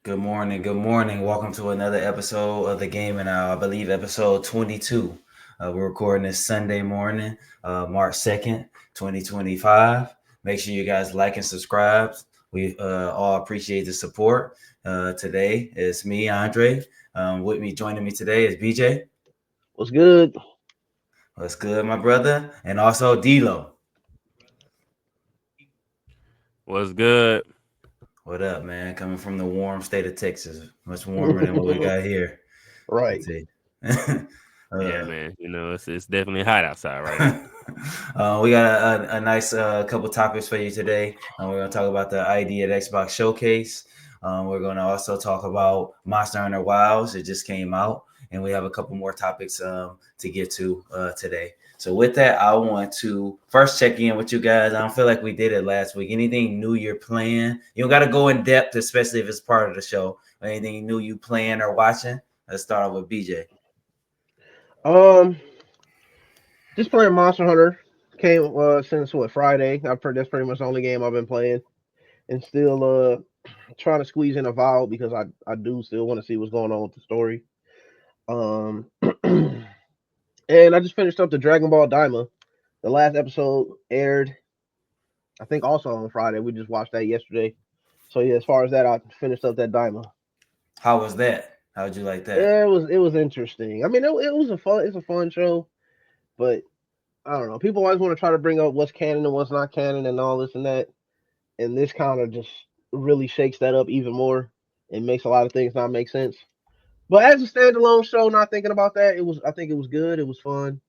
Good morning. Good morning. Welcome to another episode of the Gaming Hour. I believe episode 22. We're recording this Sunday morning, March 2nd, 2025. Make sure you guys like and subscribe. We all appreciate the support. Today it's me, Andre. With me, joining me today is BJ. What's good? What's good, my brother? And also D'Lo. What's good? What up, man? Coming from the warm state of Texas. Much warmer than what we got here. I Right. tell you. Yeah, uh, man. It's definitely hot outside right now. we got a nice couple topics for you today. We're going to talk about the ID at Xbox Showcase. We're going to also talk about Monster Hunter Wilds. It just came out. And we have a couple more topics to get to today. So, with that, I want to first check in with you guys. I don't feel like we did it last week. Anything new you're playing? You don't got to go in depth, especially if it's part of the show. Anything new you playing or watching? Let's start off with BJ. Um, just playing Monster Hunter. Came since what Friday. That's pretty much the only game I've been playing, and still trying to squeeze in a Vow because I do still want to see what's going on with the story. Um, and I just finished up the Dragon Ball Daima. The last episode aired, I think, also on Friday. We just watched that yesterday. So yeah, as far as that, I finished up that Daima. How was that? How would you like that? Yeah, it was interesting. I mean, it was a fun it's a fun show, but I don't know. People always want to try to bring up what's canon and what's not canon and all this and that, and this kind of just really shakes that up even more and makes a lot of things not make sense. But as a standalone show, not thinking about that, I think it was good. It was fun,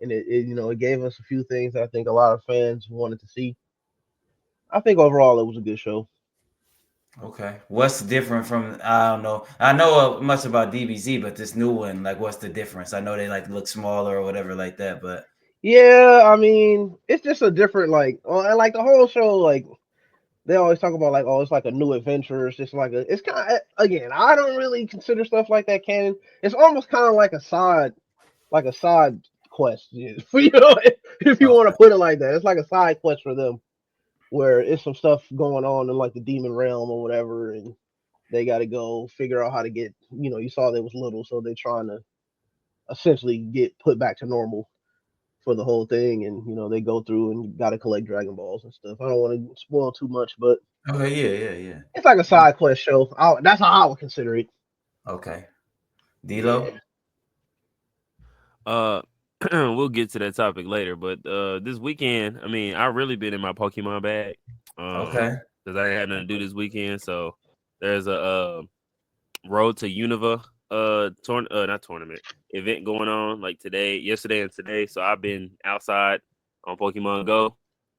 and it gave us a few things that I think a lot of fans wanted to see. I think overall it was a good show. Okay. What's different from I don't know. I know much about DBZ, but this new one, like what's the difference? I know they like look smaller or whatever like that, but Yeah, I mean, it's just a different and like the whole show, like they always talk about like, oh, it's like a new adventure. It's just like it's kind of again, I don't really consider stuff like that canon. It's almost kind of like a side quest, if you want to okay. put it like that. It's like a side quest for them where it's some stuff going on in like the demon realm or whatever, and they got to go figure out how to get. You saw they was little, so they're trying to essentially get put back to normal for the whole thing, and they go through and got to collect Dragon Balls and stuff. I don't want to spoil too much, but Okay, yeah. it's like a side quest show. That's how I would consider it. Okay. Yeah. D'Lo? Uh, we'll get to that topic later, but this weekend, I mean, I really been in my Pokemon bag. Okay. Because I had nothing to do this weekend, so there's a Road to Unova not tournament event going on like yesterday and today. So I've been outside on Pokemon Go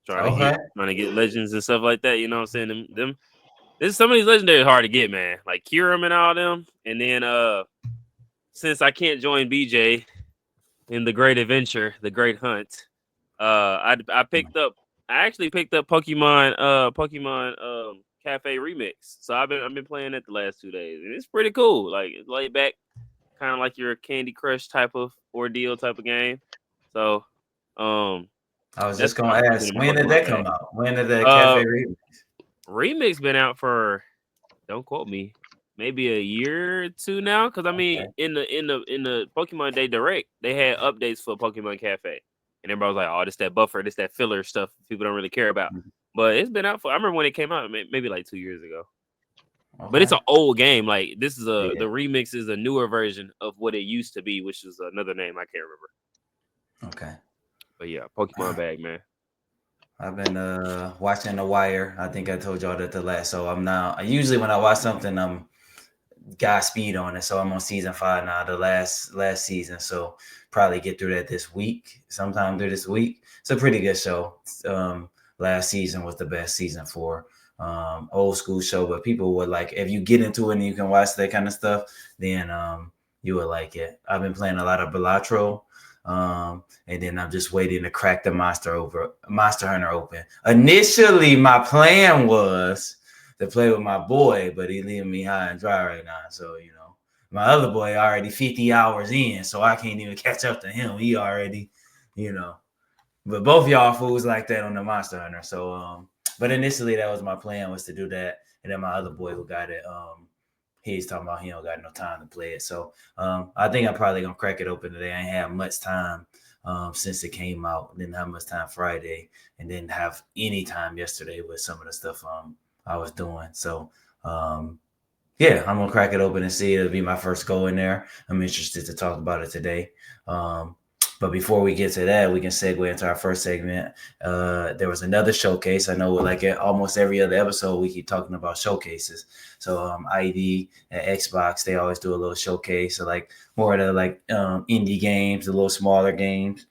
Okay. trying to get legends and stuff like that. You know what I'm saying? Some of these legendaries hard to get, man. Like Kyurem and all them. And then since I can't join BJ in the Great Adventure, the Great Hunt, I actually picked up Pokemon Cafe Remix. So I've been playing it the last 2 days, and it's pretty cool. Like it's laid back, kind of like your Candy Crush type of ordeal type of game. So um I was that's just what gonna I've been ask, in my when did Pokemon that bag. come out? When did the Uh cafe read? Remix been out for, don't quote me, maybe a year or two now. Because I mean, Okay. in the Pokemon Day Direct, they had updates for Pokemon Cafe, and everybody was like, "Oh, this that buffer, this that filler stuff people don't really care about." But it's been out for. I remember when it came out, maybe like 2 years ago. But it's Okay. an old game. Like this is Yeah. the remix is a newer version of what it used to be, which is another name I can't remember. Okay. But yeah, Pokemon bag, man. I've been watching The Wire. I think I told y'all that the last. So I'm now. Usually when I watch something, I'm Godspeed on it. So I'm on season 5 now, the last season. So probably get through that this week, sometime through this week. It's a pretty good show. Last season was the best season for old school show, but people would like if you get into it and you can watch that kind of stuff, then you would like it. I've been playing a lot of Balatro. And then I'm just waiting to crack the Monster Hunter open. Initially, my plan was to play with my boy, but he leaving me high and dry right now. So, my other boy already 50 hours in, so I can't even catch up to him. He already, you know. But both y'all fools like that on the Monster Hunter. So, but initially that was my plan was to do that. And then my other boy who got it, He's talking about he don't got no time to play it. So I think I'm probably gonna crack it open today. I ain't have much time since it came out. Didn't have much time Friday, and didn't have any time yesterday with some of the stuff I was doing. So yeah, I'm gonna crack it open and see. It'll be my first go in there. I'm interested to talk about it today. Um, but before we get to that, we can segue into our first segment. There was another showcase. I know, like almost every other episode, we keep talking about showcases. So ID and Xbox, they always do a little showcase. So like more of the like indie games, the little smaller games.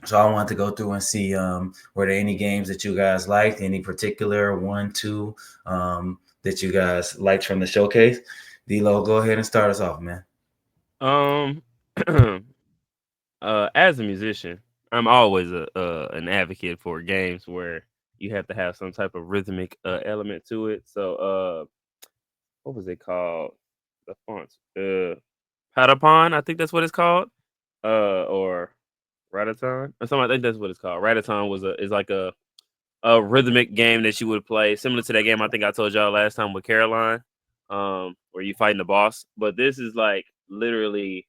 So I wanted to go through and see were there any games that you guys liked, any particular one, two that you guys liked from the showcase. D-Lo, go ahead and start us off, man. Um, as a musician, I'm always a an advocate for games where you have to have some type of rhythmic element to it. So, what was it called? The fonts, Patapon, I think that's what it's called, or Rataton or something. I think that's what it's called. Rataton is like a rhythmic game that you would play, similar to that game I think I told y'all last time with Caroline, where you fighting the boss. But this is like literally,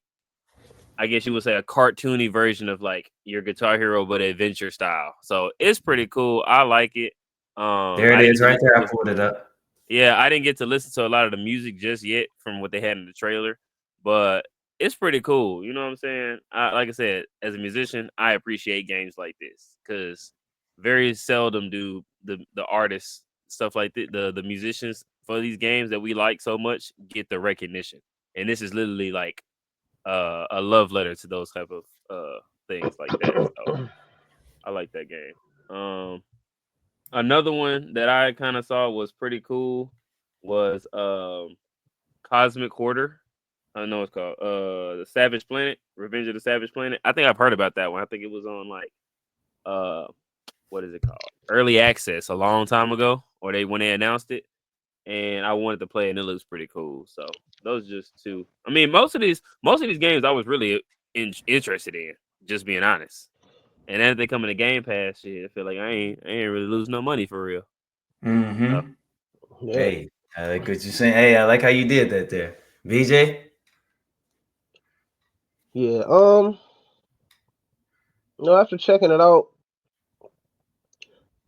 I guess you would say, a cartoony version of like your Guitar Hero, but adventure style. So it's pretty cool. I like it. There it I didn't is, get to right listen there. I to pulled it up. yeah, I didn't get to listen to a lot of the music just yet from what they had in the trailer, but it's pretty cool. You know what I'm saying? Like I said, as a musician, I appreciate games like this because very seldom do the artists stuff like the musicians for these games that we like so much get the recognition, and this is literally like a love letter to those type of things like that. So I like that game. Another one that I kind of saw was pretty cool was Cosmic Hoarder. I know it's called the Savage Planet, Revenge of the Savage Planet. I think I've heard about that one. I think it was on like uh what is it called? Early access a long time ago, or they when they announced it, and I wanted to play it and it looks pretty cool. So those are just two. I mean, most of these games I was really interested in, just being honest. And then if they come in the Game Pass, shit, I feel like I ain't really lose no money for real. So, Mm-hmm. Yeah, Hey, I like what you're saying. Hey, I like how you did that there. VJ? yeah. After checking it out,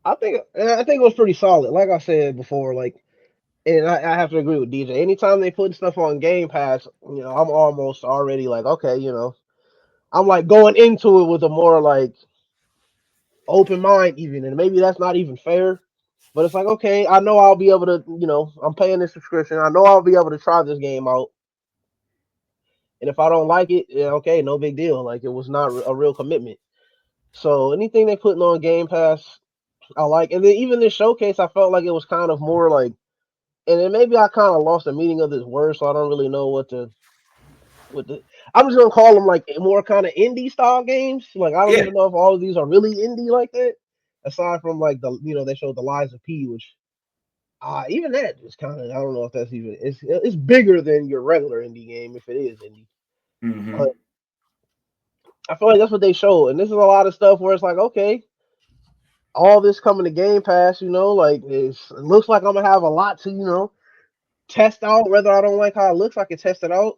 I think it was pretty solid. Like I said before, like, and I have to agree with DJ. Anytime they put stuff on Game Pass, I'm almost already like, okay, I'm like going into it with a more like open mind, even, and maybe that's not even fair. But it's like, okay, I know I'll be able to, I'm paying this subscription. I know I'll be able to try this game out, and if I don't like it, yeah, okay, no big deal. Like it was not a real commitment. So anything they putting on Game Pass, I like. And then even this showcase, I felt like it was kind of more like, and then maybe I kind of lost the meaning of this word, so I don't really know what the. I'm just gonna call them like more kind of indie style games. Like I don't Yeah. even know if all of these are really indie like that. Aside from like they showed the Lies of P, which even that is kind of, I don't know if that's even, it's bigger than your regular indie game if it is indie. But Mm-hmm. I feel like that's what they showed, and this is a lot of stuff where it's like, okay, all this coming to Game Pass, like it looks like I'm gonna have a lot to test out. Whether I don't like how it looks, I can test it out,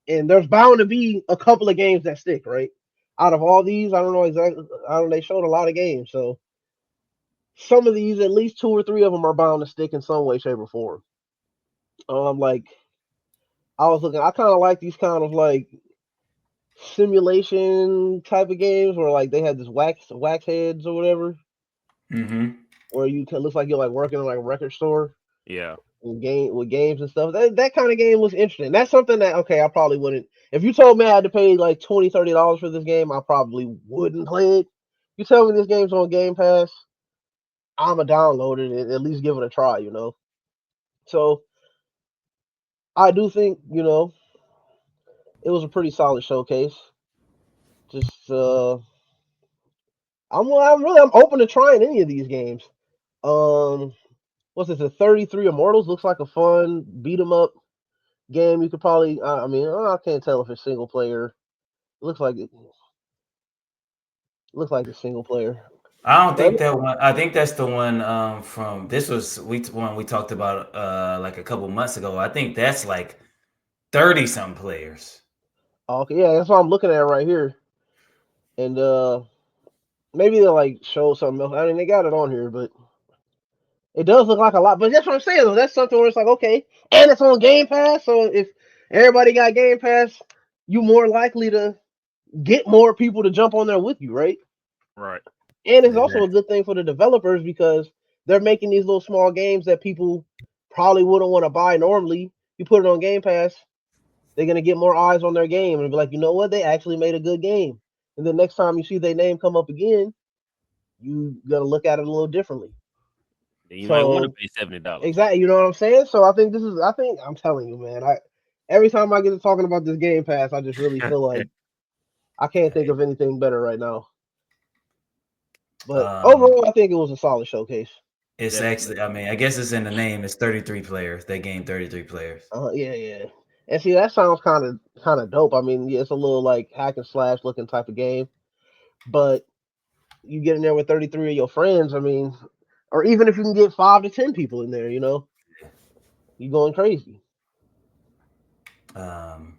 and there's bound to be a couple of games that stick, right? Out of all these, I don't know exactly. I don't. They showed a lot of games, so some of these, at least two or three of them, are bound to stick in some way, shape, or form. Like I was looking, I kind of like these kind of like simulation type of games where like they had this wax heads or whatever, Mm-hmm. where you can looks like you're like working in like a record store yeah. and game with games and stuff. That kind of game looks interesting. That's something that, okay, I probably wouldn't. If you told me I had to pay like $20-$30 for this game, I probably wouldn't play it. You tell me this game's on Game Pass, I'ma download it and at least give it a try. So I do think it was a pretty solid showcase. Just I'm open to trying any of these games. Um, what's this? The 33 Immortals looks like a fun beat 'em up game. You could probably, I mean, I can't tell if it's single player. Looks like it's single player. I don't think Right? that one. I think that's the one from this was one we talked about like a couple months ago. I think that's like 30 some players. Okay, yeah, that's what I'm looking at right here. And maybe they'll like show something else. I mean, they got it on here, but it does look like a lot. But that's what I'm saying though. That's something where it's like, okay, and it's on Game Pass. So if everybody got Game Pass, you more likely to get more people to jump on there with you, right? Right. And it's also a Exactly. good thing for the developers because they're making these little small games that people probably wouldn't want to buy normally. You put it on Game Pass, they're gonna get more eyes on their game and be like, you know what, they actually made a good game. And then next time you see their name come up again, you gotta look at it a little differently. Then you might want to So pay $70. exactly, you know what I'm saying? So I think I'm telling you, man, I every time I get to talking about this Game Pass, I just really feel like I can't think of anything better right now. But Um, overall, I think it was a solid showcase. it's Definitely. actually. I mean, I guess it's in the name. It's 33 players. That game 33 players. Yeah, yeah. And see, that sounds kind of dope. I mean, yeah, it's a little like hack and slash looking type of game, but you get in there with 33 of your friends. I mean, or even if you can get 5 to 10 people in there, you going crazy. Um,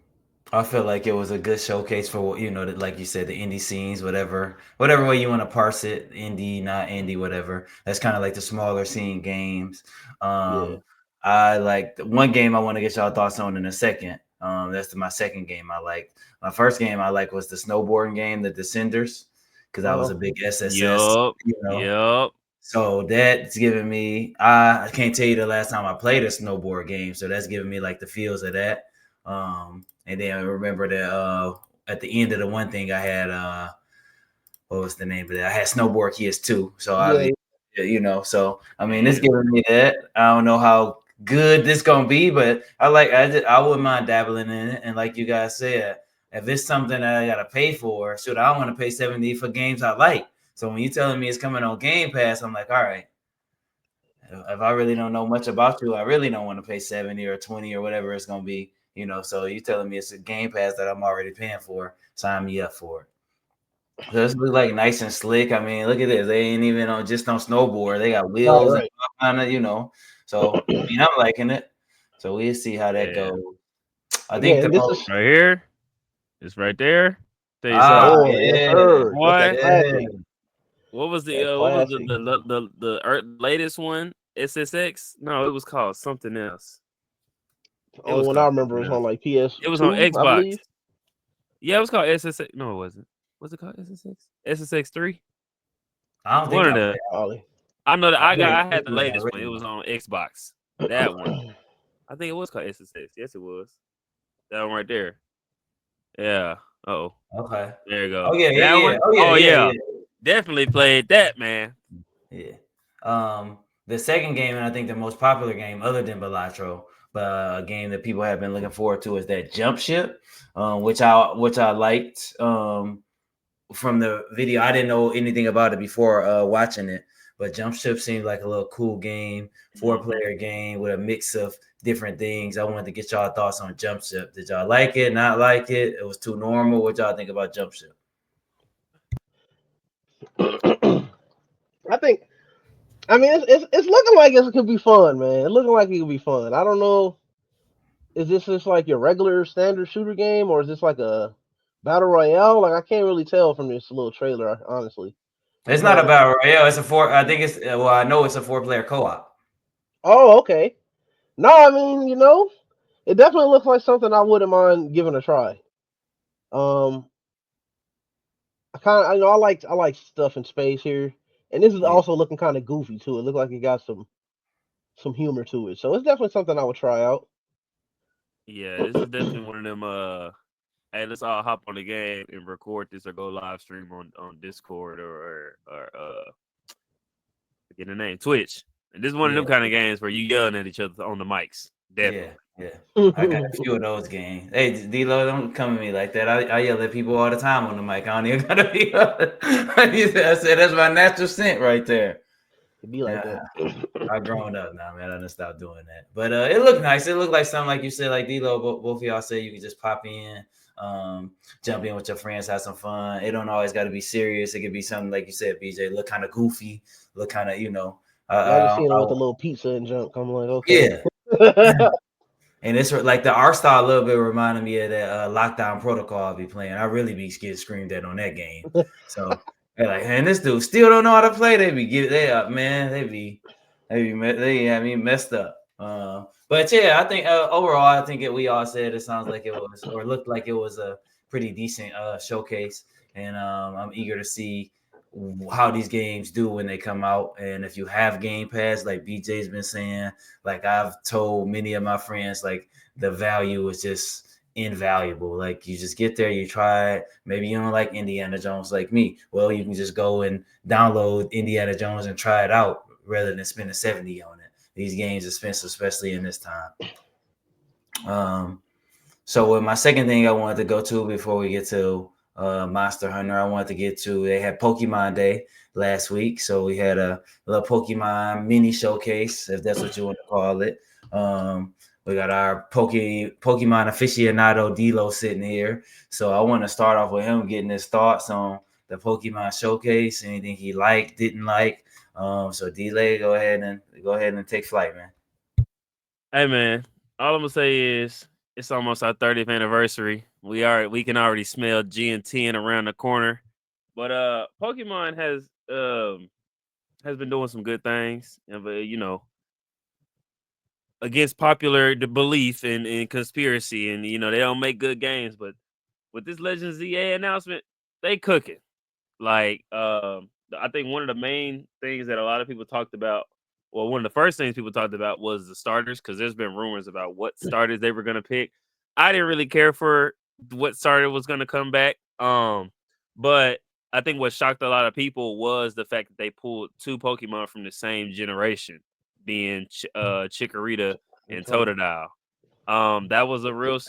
I feel like it was a good showcase for like you said, the indie scenes, whatever way you want to parse it, indie, not indie, whatever. That's kind of like the smaller scene games. Yeah. I like one game I want to get y'all thoughts on in a second. That's my second game I liked. My first game I liked was the snowboarding game, The Descenders, because I Uh was huh. a big SSS, Yup. you know. Yup. So that's giving me. I can't tell you the last time I played a snowboard game, so that's giving me like the feels of that. And then I remember that at the end of the one thing I had what was the name of that? I had Snowboard Kids too. So Yeah. obviously, so I mean, it's Yeah. giving me that. I don't know how good this gonna be, but I wouldn't mind dabbling in it. And like you guys said, if it's something that I gotta pay for, shoot, I want to pay 70 for games I like. So when you telling me it's coming on Game Pass, I'm like, all right. If I really don't know much about you, I really don't want to pay 70 or 20 or whatever it's gonna be. So you telling me it's a Game Pass that I'm already paying for, sign me up for it. So this look like nice and slick. I mean, look at this. They ain't even on just on snowboard. They got Right. wheels and Right. all kind of. So I mean, I'm liking it. So we'll see how that Yeah. goes. I Yeah. think the And this most is Right here. It's right there. Tell you ah something, yes, yeah, sir. That's that boy. yeah. classic. What was Classic. the latest one? SSX? No, it was called something else. It Only was one I called remember something was on else. like It was on PS2, I Xbox. believe. Yeah, it was called SSX. No, it wasn't. Was it called SSX? SSX 3? I don't think One I of the played. Probably. I know that I played I had the the latest one. It was original. on Xbox. That one. I think it was called SSX. Yes, it was. That one right there. Yeah. Oh, Okay. there you Oh go. yeah, That yeah, yeah. one? Oh yeah, Oh yeah, yeah. yeah. Definitely played that, man. Yeah. The second game, and I think the most popular game, other than Balatro, but a game that people have been looking forward to is that Jump Ship, which I liked. From the video, I didn't know anything about it before watching it, but Jump Ship seemed like a little cool game, Hmm. 4-player game with a mix of different things. I wanted to get y'all thoughts on Jump Ship. Did y'all like it? Not like it? It was too normal. What y'all think about Jump Ship? I think. I mean, it's looking like it could be fun, man. It's looking like it could be fun. I don't know. Is this just like your regular standard shooter game, or is this like a battle royale? Like I can't really tell from this little trailer, honestly. It's not a But battle royale. It's a four. I think it's well. I know it's a 4-player co-op. oh, okay. No, I mean, it definitely looks like something I wouldn't mind giving a try. Um, I like stuff in space here, and this is Yeah. also looking kind of goofy too. It looks like it got some humor to it, so it's definitely something I would try out. Yeah, this is definitely one of them. Hey, let's all hop on the game and record this or go live stream on Discord or forget the name Twitch. And this is one of Yeah. them kind of games where you yelling at each other on the mics. Yeah, Definitely. yeah. I got a few of those games. Hey, D-Lo, don't come at me like that. I yell at people all the time on the mic. I don't even gotta be. I said that's my natural scent right there. It'd be like Yeah, that. I grown up now, man. I done stopped doing that. But it looked nice. It looked like something like you said, like D-Lo. Both of y'all said you could just pop in. jump in with your friends, have some fun. It don't always got to be serious. It could be something like you said, BJ, look kind of goofy, look kind of, Yeah, I just seen him with I, the little pizza and junk. I'm like, okay. yeah. And it's like the art style a little bit reminded me of that lockdown protocol I'll be playing. I really be getting screamed at on that game. So they're like, man, this dude still don't know how to play. They up, man. They have me messed up. But yeah, I think overall, I think we all said it sounds like it was or looked like it was a pretty decent showcase, and I'm eager to see how these games do when they come out. And if you have Game Pass, like BJ's been saying, like I've told many of my friends, like the value is just invaluable. Like you just get there, you try it. Maybe you don't like Indiana Jones like me. Well, you can just go and download Indiana Jones and try it out rather than spending 70 on it. These games are expensive, especially in this time. Um, so with my second thing I wanted to go to before we get to Monster Hunter, I wanted to get to they had Pokemon Day last week, so we had a little Pokemon mini showcase, if that's what you want to call it. We got our Pokemon aficionado Dilo sitting here, so I want to start off with him getting his thoughts on the Pokemon showcase, anything he liked, didn't like. So Delay, go ahead and take flight, man. Hey man, all I'm gonna say is it's almost our 30th anniversary. We can already smell G&T around the corner. But Pokemon has been doing some good things. But against popular the belief and conspiracy, and they don't make good games. But with this Legends ZA announcement, they cooking. Like, I think one of the main things that a lot of people talked about, well, one of the first things people talked about was the starters, because there's been rumors about what starters they were going to pick. I didn't really care for what starter was going to come back. But I think what shocked a lot of people was the fact that they pulled two Pokemon from the same generation, being Chikorita and Totodile. That was a real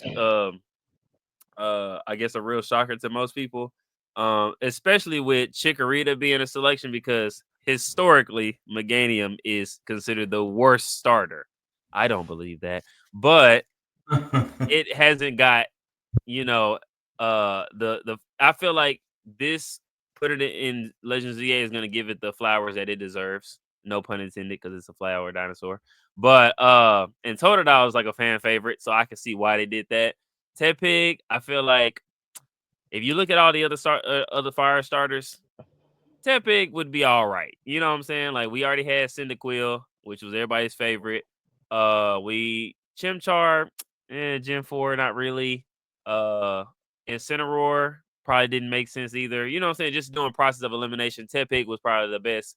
I guess a real shocker to most people, especially with Chikorita being a selection because historically Meganium is considered the worst starter. I don't believe that, but it hasn't got the I feel like this put it in Legends ZA is going to give it the flowers that it deserves. No pun intended, because it's a flower dinosaur. But and Totodile is like a fan favorite, so I can see why they did that. Tepig, I feel like if you look at all the other fire starters, Tepig would be all right. You know what I'm saying? Like we already had Cyndaquil, which was everybody's favorite. We Chimchar, Gen 4, not really. Uh, Incineroar probably didn't make sense either. You know what I'm saying? Just doing process of elimination. Tepig was probably the best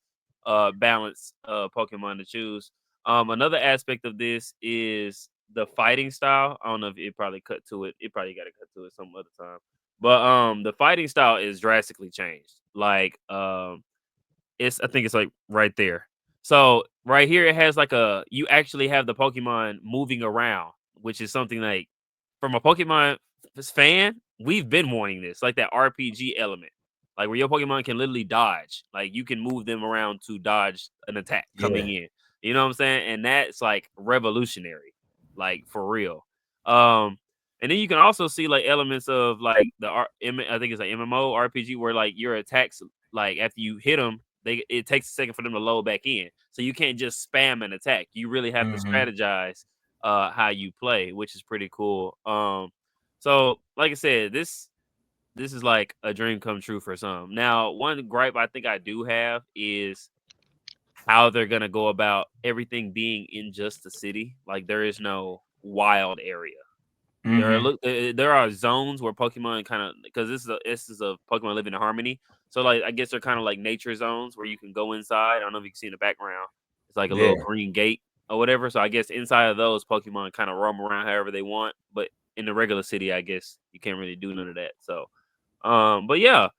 balanced Pokemon to choose. Another aspect of this is the fighting style. I don't know if it probably cut to it. It probably got to cut to it some other time. But the fighting style is drastically changed. Like I think it's like right there. So right here it has like you actually have the Pokemon moving around, which is something like from a Pokemon fan, we've been wanting this, like that RPG element. Like where your Pokemon can literally dodge. Like you can move them around to dodge an attack coming Yeah. in. You know what I'm saying? And that's like revolutionary. Like for real. Um and then you can also see like elements of like I think it's like MMO RPG where like your attacks, like after you hit them, it takes a second for them to load back in. So you can't just spam an attack. You really have to Mm-hmm. strategize how you play, which is pretty cool. So like I said, this is like a dream come true for some. Now, one gripe I think I do have is how they're gonna go about everything being in just the city. Like there is no wild area. Mm-hmm. There are zones where Pokemon kind of, because this is a Pokemon living in harmony. So like I guess they're kind of like nature zones where you can go inside. I don't know if you can see in the background. It's like a Yeah. little green gate or whatever. So I guess inside of those Pokemon kind of roam around however they want. But in the regular city, I guess you can't really do none of that. So but yeah,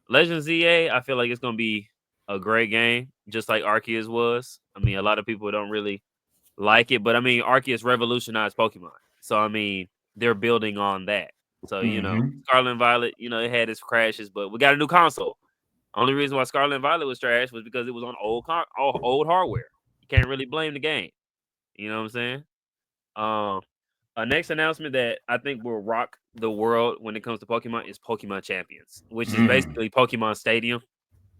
Legends ZA, I feel like it's gonna be a great game, just like Arceus was. I mean, a lot of people don't really like it, but I mean, Arceus revolutionized Pokemon. So I mean, they're building on that. So Mm-hmm. Scarlet and Violet, it had its crashes, but we got a new console. Only reason why Scarlet and Violet was trash was because it was on old hardware. You can't really blame the game. You know what I'm saying? Um, A next announcement that I think will rock the world when it comes to Pokemon is Pokemon Champions, which is Mm. basically Pokemon Stadium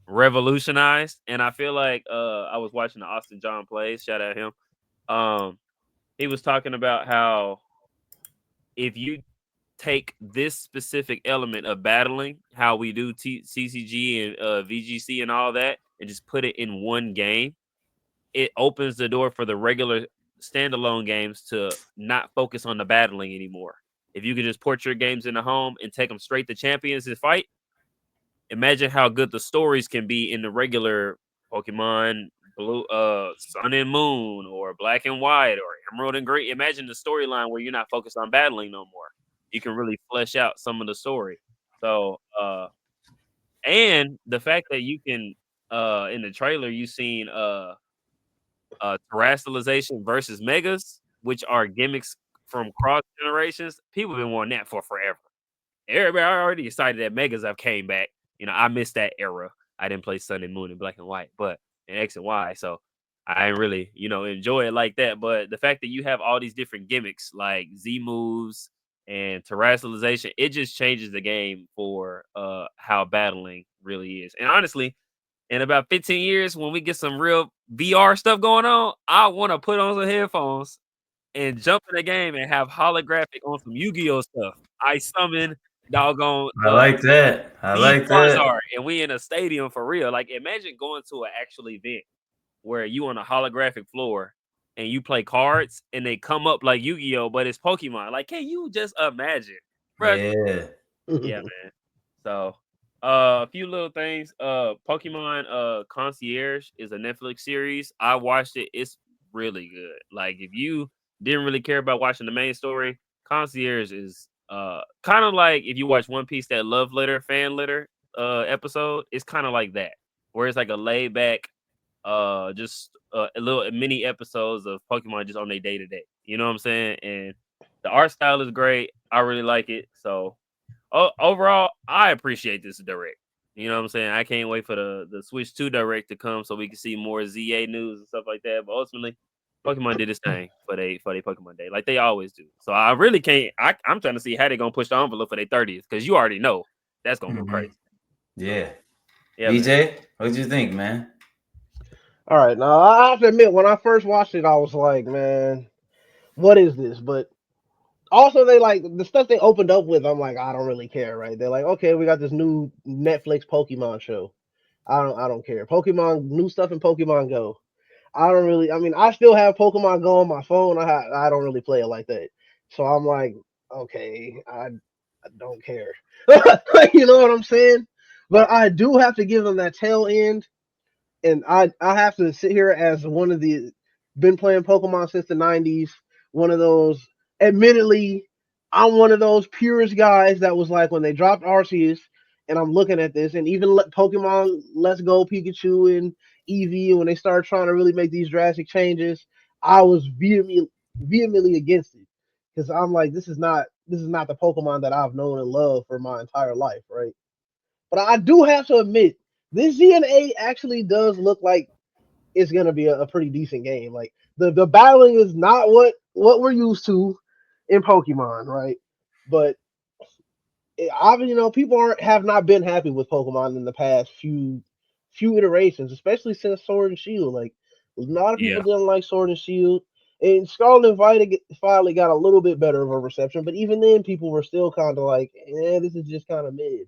revolutionized. And I feel like I was watching the Austin John plays. Shout out him. Um, he was talking about how if you take this specific element of battling, how we do CCG and VGC and all that, and just put it in one game, it opens the door for the regular standalone games to not focus on the battling anymore. If you could just port your games into home and take them straight to champions and fight, imagine how good the stories can be in the regular Pokemon Blue, Sun and Moon, or Black and White, or Emerald and Green. Imagine the storyline where you're not focused on battling no more. You can really flesh out some of the story. So, and the fact that you can, in the trailer, you seen terrestrialization versus megas, which are gimmicks from cross generations. People have been wanting that for forever. Everybody already excited that megas have came back. You know, I missed that era. I didn't play Sun and Moon and Black and White, but in X and Y, so I didn't really, enjoy it like that. But the fact that you have all these different gimmicks like Z moves and terrestrialization, it just changes the game for how battling really is. And honestly, in about 15 years, when we get some real VR stuff going on, I want to put on some headphones and jump in the game and have holographic on some Yu-Gi-Oh stuff. I summon doggone I like that. I the like that. Charizard, and we in a stadium for real. Like, imagine going to an actual event where you on a holographic floor and you play cards and they come up like Yu-Gi-Oh, but it's Pokemon. Like, can you just imagine, bro? Yeah. Yeah, man. So, a few little things. Pokemon Concierge is a Netflix series. I watched it. It's really good. Like, if you didn't really care about watching the main story, Concierge is kind of like if you watch One Piece, that love letter fan letter episode. It's kind of like that, where it's like a laid back, just a little mini episodes of Pokemon just on their day to day. You know what I'm saying? And the art style is great. I really like it. So overall, I appreciate this direct. You know what I'm saying? I can't wait for the Switch 2 direct to come so we can see more ZA news and stuff like that. But ultimately, Pokemon did its thing for they Pokemon Day, like they always do. So I really can't. I'm trying to see how they're gonna push the envelope for their 30th, because you already know that's gonna go Hmm. crazy. So Yeah. yeah, man. BJ, what'd you think, man? All right, now I have to admit, when I first watched it, I was like, man, what is this? But also, they like the stuff they opened up with. I'm like, I don't really care, right? They're like, okay, we got this new Netflix Pokemon show. I don't care. Pokemon new stuff in Pokemon Go. I don't really. I mean, I still have Pokemon Go on my phone. I don't really play it like that. So I'm like, okay, I don't care. You know what I'm saying? But I do have to give them that tail end, and I have to sit here as one of the been playing Pokemon since the '90s. One of those, admittedly, I'm one of those purist guys that was like when they dropped Arceus, and I'm looking at this, and even Pokemon Let's Go Pikachu and Eevee, when they started trying to really make these drastic changes, I was vehemently against it because I'm like, this is not the Pokemon that I've known and loved for my entire life, right? But I do have to admit, this ZNA actually does look like it's gonna be a pretty decent game. Like the battling is not what we're used to in Pokemon, right? But obviously, people aren't have not been happy with Pokemon in the past few iterations, especially since Sword and Shield. Like a lot of people Yeah, didn't like Sword and Shield, and Scarlet and Violet finally got a little bit better of a reception. But even then, people were still kind of like, this is just kind of mid,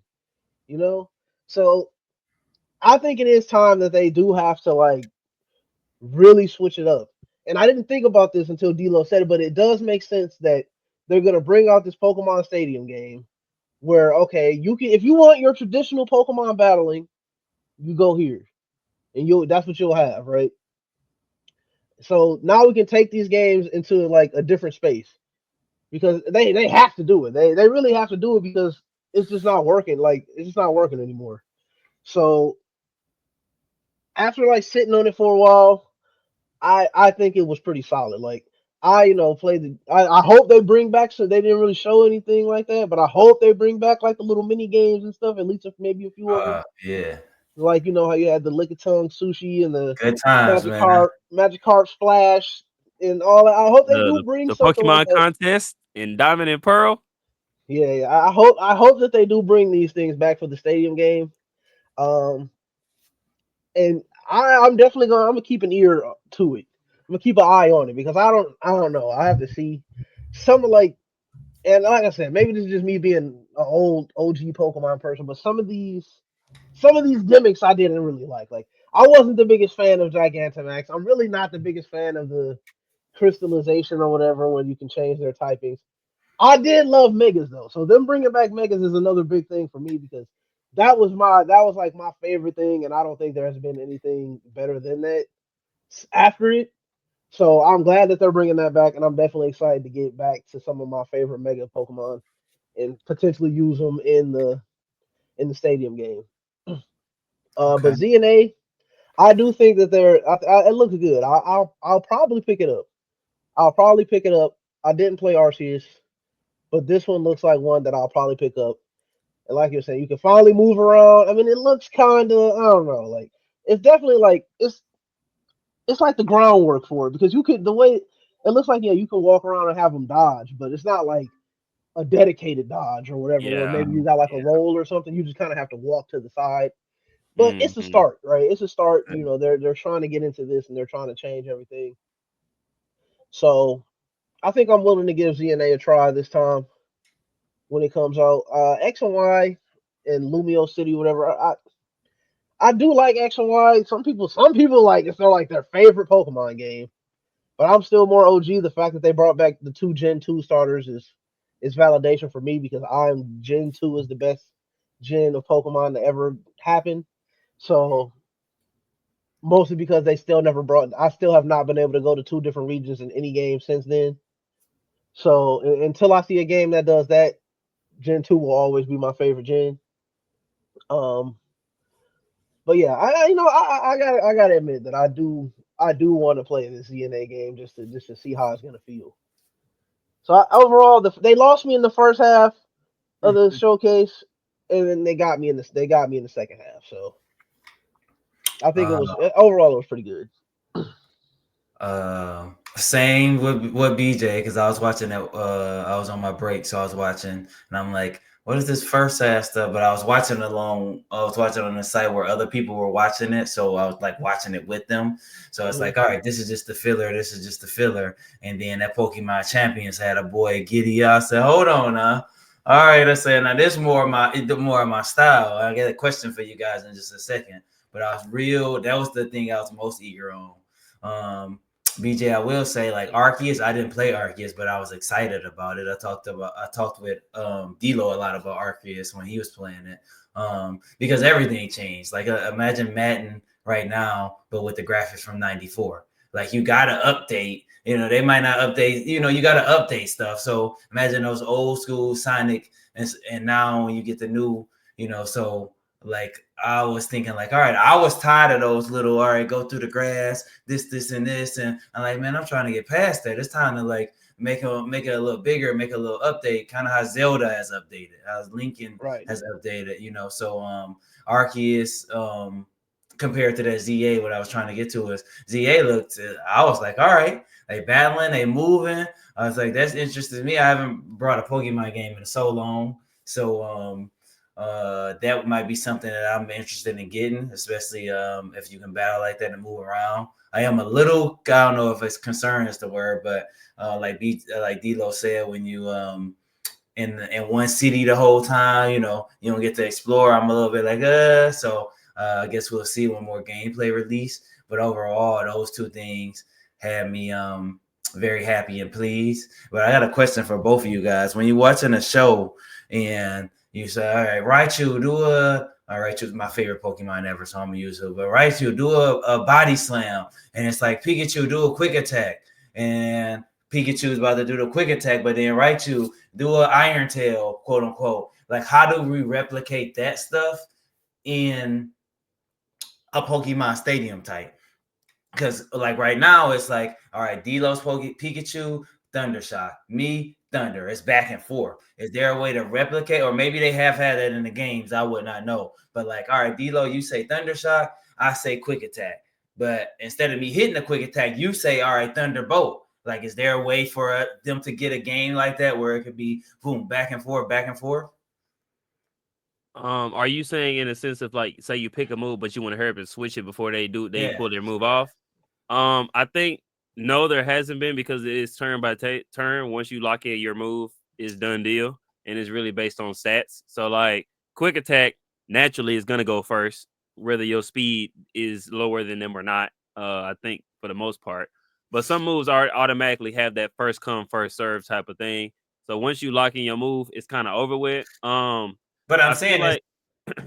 you know. So I think it is time that they do have to like really switch it up. And I didn't think about this until D'Lo said it, but it does make sense that they're gonna bring out this Pokemon Stadium game where okay, you can if you want your traditional Pokemon battling, you go here, and you that's what you'll have, right? So now we can take these games into like a different space because they have to do it. They really have to do it because it's just not working. Like it's just not working anymore. So after like sitting on it for a while, I think it was pretty solid. Like I played I hope they bring back, so they didn't really show anything like that, but I hope they bring back like the little mini games and stuff, at least if maybe a few of them. Yeah. Like how you had the lick tongue sushi and the Good times, man. Magikarp Splash. and all that. I hope they do The bring the something like Pokemon that. contest in Diamond and Pearl. Yeah. I hope that they do bring these things back for the stadium game. Um, and I'm definitely I'm gonna keep an ear to it. I'm gonna keep an eye on it because I don't know. I have to see some of like, and like I said, maybe this is just me being an old OG Pokemon person, but some of these gimmicks I didn't really like. Like I wasn't the biggest fan of Gigantamax. I'm really not the biggest fan of the crystallization or whatever when you can change their typings. I did love Megas though, so them bringing back Megas is another big thing for me because that was like my favorite thing, and I don't think there has been anything better than that after it. So I'm glad that they're bringing that back, and I'm definitely excited to get back to some of my favorite Mega Pokemon and potentially use them in the stadium game. But Okay. ZNA, I do think that it looks good. I'll probably pick it up. I'll probably pick it up. I didn't play Arceus, but this one looks like one that I'll probably pick up. And like you're saying, you can finally move around. I mean, it looks kind of, I don't know, like it's definitely like it's like the groundwork for it because you could the way it looks like, yeah, you can walk around and have them dodge, but it's not like a dedicated dodge or whatever where Yeah, maybe you got like a yeah. roll or something. You just kind of have to walk to the side. But it's a Hmm. start, right? It's a start. They're trying to get into this and they're trying to change everything. So I think I'm willing to give ZNA a try this time when it comes out. X and Y and Lumio City, whatever. I do like X and Y. Some people like it's like their favorite Pokemon game, but I'm still more OG. The fact that they brought back the two Gen 2 starters is validation for me because I'm Gen 2 is the best gen of Pokemon to ever happen. So mostly because they still never brought I still have not been able to go to two different regions in any game since then. So until I see a game that does that, Gen 2 will always be my favorite gen. Um but yeah, I gotta admit that I do want to play this ZNA game just to see how it's gonna feel. So overall, they lost me in the first half of the showcase, and then they got me in the second half. So I think it Uh, was overall it was pretty good. Same with BJ because I was watching it. I was on my break, so I was watching, and I'm like, "What is this first ass stuff?" But I was watching along. I was watching on the site where other people were watching it, so I was like watching it with them. So it's Hmm. like, all right, this is just the filler. This is just the filler. And then that Pokemon Champions had a boy Giddy. I said, "Hold on, now." All right, I said, "Now this more of my style." I got a question for you guys in just a second, but I was real. That was the thing I was most eager on. BJ, I will say like Arceus. I didn't play Arceus, but I was excited about it. I talked with D'Lo a lot about Arceus when he was playing it, because everything changed. Like imagine Madden right now, but with the graphics from '94. Like you gotta update. They might not update. You gotta update stuff. So imagine those old school Sonic, and now when you get the new, so like I was thinking like, all right, I was tired of those little, all right, go through the grass, this, and this. And I'm like, man, I'm trying to get past that. It's time to like make it a little bigger, make a little update, kind of how Zelda has updated, how Lincoln Right. has updated, So Arceus, compared to that ZA, what I was trying to get to is ZA looked, I was like, all right, they battling, they moving. I was like, that's interesting to me. I haven't brought a Pokemon game in so long. So that might be something that I'm interested in getting, especially if you can battle like that and move around. I am a little, I don't know if it's concern is the word, but like D'Lo said, when you in one city the whole time, you don't get to explore. I'm a little bit like so I guess we'll see one more gameplay release. But overall, those two things had me very happy and pleased. But I got a question for both of you guys. When you're watching a show and you say, all right, Raichu, Raichu's my favorite Pokemon ever, so I'm gonna use it. But Raichu, do a body slam, and it's like Pikachu, do a quick attack, and Pikachu's about to do the quick attack, but then Raichu do a Iron Tail, quote unquote. Like, how do we replicate that stuff in a Pokemon Stadium type? Because like right now, it's like, all right, Delos Pikachu, Thunder Shock, me, Thunder. It's back and forth. Is there a way to replicate, or maybe they have had that in the games? I would not know. But like, all right, Delo, you say Thunder Shock, I say Quick Attack. But instead of me hitting the Quick Attack, you say, all right, Thunderbolt. Like, is there a way for them to get a game like that where it could be boom, back and forth, back and forth? Are you saying in a sense of like, say you pick a move, but you want to hurry up and switch it before they Yeah. pull their move off? I think no, there hasn't been because it is turn by turn. Once you lock in your move, it's done deal, and it's really based on stats. So like quick attack naturally is gonna go first, whether your speed is lower than them or not. I think for the most part, but some moves are automatically have that first come first serve type of thing. So once you lock in your move, it's kind of over with. But I'm I feel saying is, like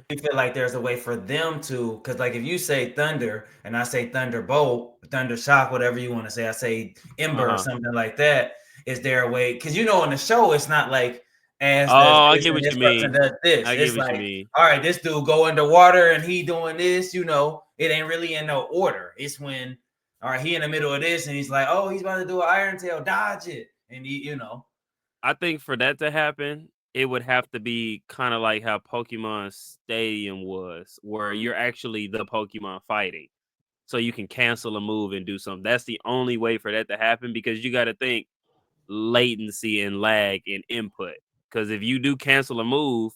you feel like there's a way for them to, because like if you say thunder and I say thunderbolt, thunder shock, whatever you want to say, I say ember or uh-huh. something like that. Is there a way? Because in the show, it's not like as does Oh, I this get and what you this person mean. does this. I get It's what you like, mean. all right, this dude go underwater and he doing this. It ain't really in no order. It's when, all right, he in the middle of this and he's like, oh, he's about to do an iron tail, dodge it, and he. I think for that to happen, it would have to be kind of like how Pokemon Stadium was, where you're actually the Pokemon fighting. So you can cancel a move and do something. That's the only way for that to happen because you got to think latency and lag and input. Because if you do cancel a move,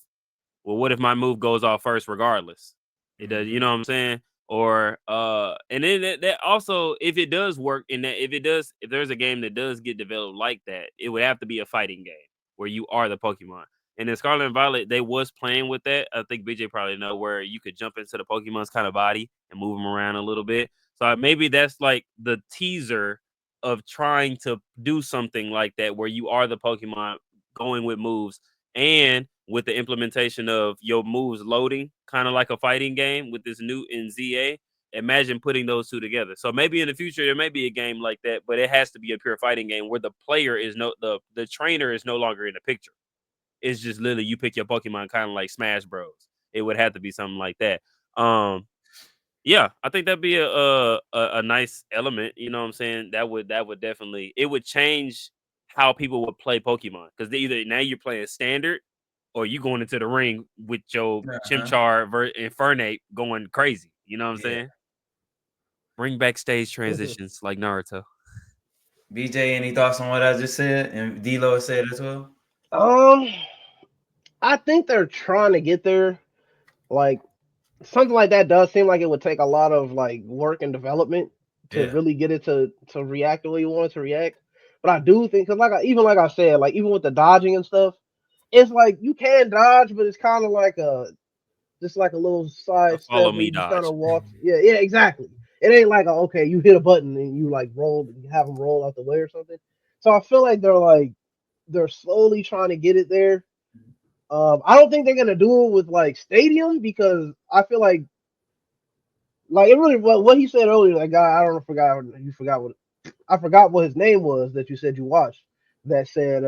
well, what if my move goes off first regardless? It does, you Mhm. know what I'm saying? Or and then that also, if it does work in that, if there's a game that does get developed like that, it would have to be a fighting game where you are the Pokemon. And in Scarlet and Violet, they was playing with that. I think BJ probably know where you could jump into the Pokemon's kind of body and move them around a little bit. So maybe that's like the teaser of trying to do something like that where you are the Pokemon going with moves and with the implementation of your moves loading, kind of like a fighting game with this new in ZA. Imagine putting those two together. So maybe in the future there may be a game like that, but it has to be a pure fighting game where the player is the trainer is no longer in the picture. It's just literally you pick your Pokemon, kind of like Smash Bros. It would have to be something like that. Um, yeah, I think that'd be a nice element. You know what I'm saying? That would definitely it would change how people would play Pokemon because either now you're playing standard or you going into the ring with your Uh-huh. Chimchar Infernape going crazy. You know what I'm Yeah. saying? Bring back stage transitions like Naruto. BJ, any thoughts on what I just said and D-Lo said as well? Um, I think they're trying to get there. Like something like that does seem like it would take a lot of like work and development to Yeah. really get it to react the way you want it to react. But I do think because even like I said, like even with the dodging and stuff, it's like you can dodge, but it's kind of like a just like a little A side follow step where me you just kind dodge. of walk. Yeah, yeah, exactly. It ain't like okay, you hit a button and you like roll, you have them roll out the way or something. So I feel like they're slowly trying to get it there. I don't think they're gonna do it with like Stadium because I feel like it really what he said earlier. That guy, I don't know, forgot you forgot what I forgot what his name was that you said you watched. That said,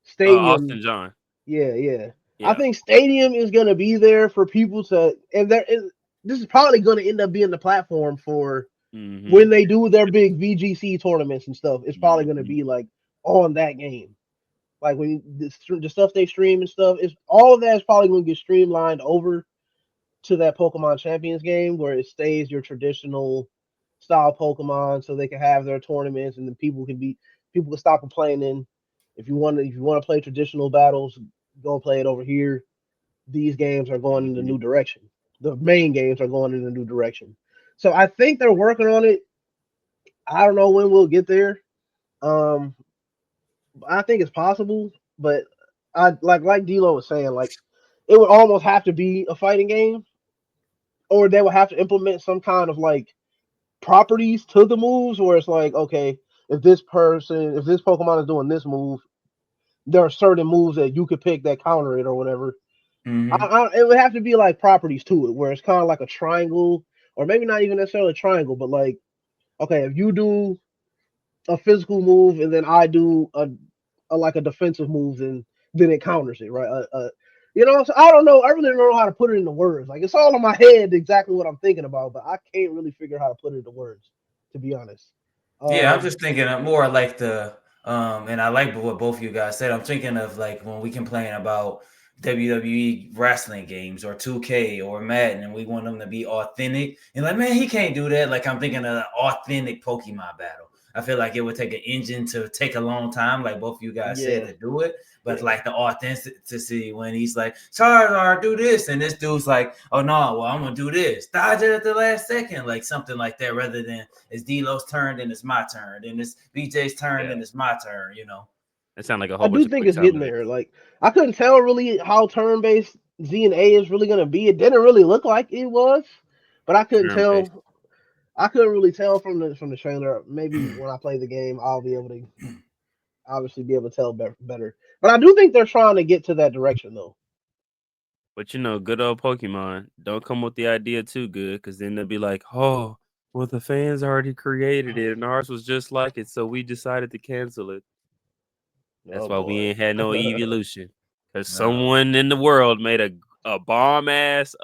Stadium. Austin John. Yeah, yeah. I Yeah. think Stadium is gonna be there for people to, and there is. This is probably gonna end up being the platform for Mm-hmm. when they do their big VGC tournaments and stuff. It's probably gonna Mm-hmm. be like on that game. Like when the stuff they stream and stuff, is all of that is probably gonna get streamlined over to that Pokemon Champions game where it stays your traditional style Pokemon, so they can have their tournaments and then people can stop complaining. If you want to play traditional battles, go play it over here. These games are going in the Mm-hmm. new direction. The main games are going in the new direction. So I think they're working on it. I don't know when we'll get there. Um, I think it's possible, but I like D'Lo was saying, like it would almost have to be a fighting game, or they would have to implement some kind of like properties to the moves where it's like, okay, if this Pokemon is doing this move, there are certain moves that you could pick that counter it or whatever. Mm-hmm. It would have to be like properties to it where it's kind of like a triangle, or maybe not even necessarily a triangle, but like, okay, if you do a physical move and then I do a like a defensive move, and then it counters it, right? So I don't know. I really don't know how to put it into words. Like it's all in my head exactly what I'm thinking about, but I can't really figure out how to put it into words, to be honest. Yeah, I'm Um, just thinking of more like and I like what both of you guys said. I'm thinking of like when we complain about WWE wrestling games or 2K or Madden, and we want them to be authentic. And like, man, he can't do that. Like I'm thinking of an authentic Pokemon battle. I feel like it would take an engine to take a long time, like both of you guys said, Yeah. to do it. But Yeah. like the authenticity when he's like, Charizard, do this, and this dude's like, oh no, well I'm gonna do this, dodge it at the last second, like something like that, rather than it's D'Lo's turn, then it's my turn, then it's BJ's turn, Yeah, then it's my turn, it sounds like a I whole bunch do of think quick it's time getting events. there. Like I couldn't tell really how turn based Z and A is really gonna be. It didn't really look like it was, but I couldn't Turn based. tell. I couldn't really tell from the trailer. Maybe when I play the game, I'll be able to obviously be able to tell better. But I do think they're trying to get to that direction though. But good old Pokemon, don't come with the idea too good, because then they'll be like, oh, well, the fans already created it, and ours was just like it, so we decided to cancel it. That's Oh why we boy. ain't had no evolution, because no. someone in the world made a bomb ass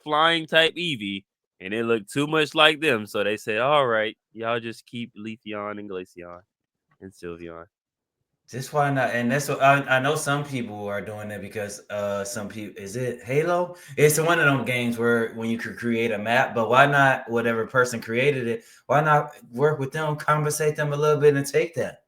flying type Eevee, and it looked too much like them, so they said, all right, y'all just keep Leafeon and Glaceon and Sylveon. Just why not? And that's what I know. Some people are doing it because some people, is it Halo? It's one of them games where when you could create a map, but why not? Whatever person created it, why not work with them, conversate them a little bit, and take that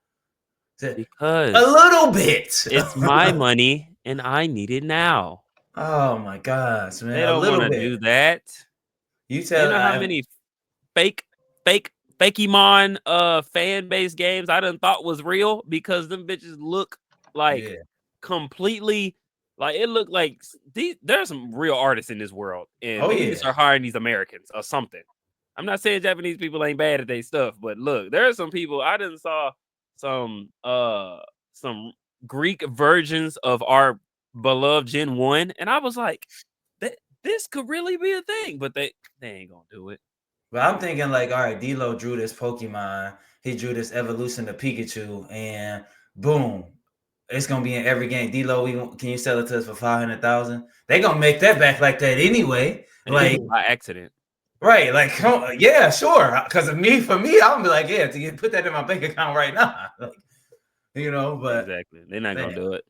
a Because little bit. it's my money and I need it now. Oh my gosh, man, They a don't want little to bit. do that. You You tell, know how many fake fake Fakemon fan base games I done thought was real because them bitches look like yeah. completely like it looked like there's some real artists in this world and Oh they need to yeah. start hiring these Americans or something. I'm not saying Japanese people ain't bad at their stuff, but look, there are some people I done saw some Greek versions of our beloved Gen 1 and I was like this could really be a thing, but they ain't gonna do it. But I'm thinking like, all right, D'Lo drew this Pokemon. He drew this evolution of Pikachu, and boom, it's gonna be in every game. D'Lo, can you sell it to us for 500,000? They gonna make that back like that anyway. Like, By accident. right? Like, yeah, sure. Because for me, I'm be like, yeah, to put that in my bank account right now, like, But Exactly. They're not man, gonna do it.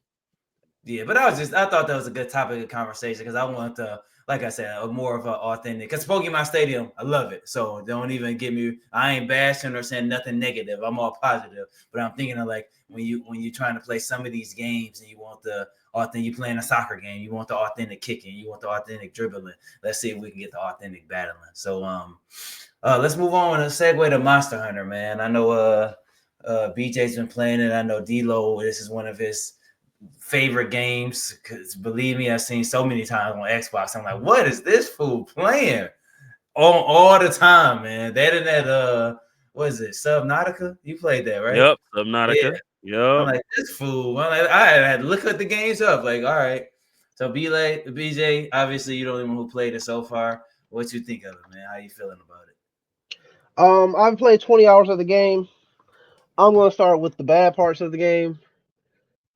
yeah, but I thought that was a good topic of conversation because I want to, like I said, a more of an authentic. Because Pokemon Stadium, I love it. So don't even get me. I ain't bashing or saying nothing negative. I'm all positive. But I'm thinking of like when you're trying to play some of these games and you want the authentic. You playing a soccer game, you want the authentic kicking, you want the authentic dribbling. Let's see if we can get the authentic battling. So let's move on and segue to Monster Hunter, man. I know BJ's been playing it. I know D'Lo. This is one of his favorite games because believe me, I've seen so many times on Xbox. I'm like, what is this fool playing all the time, man? That and that what is it, Subnautica? You played that, right? Yep. Yeah. Subnautica. I'm Yep. like, this fool. I had to look at the games up. Like, all right. So BJ, obviously you're the only one who played it so far. What you think of it, man? How you feeling about it? I've played 20 hours of the game. I'm gonna start with the bad parts of the game.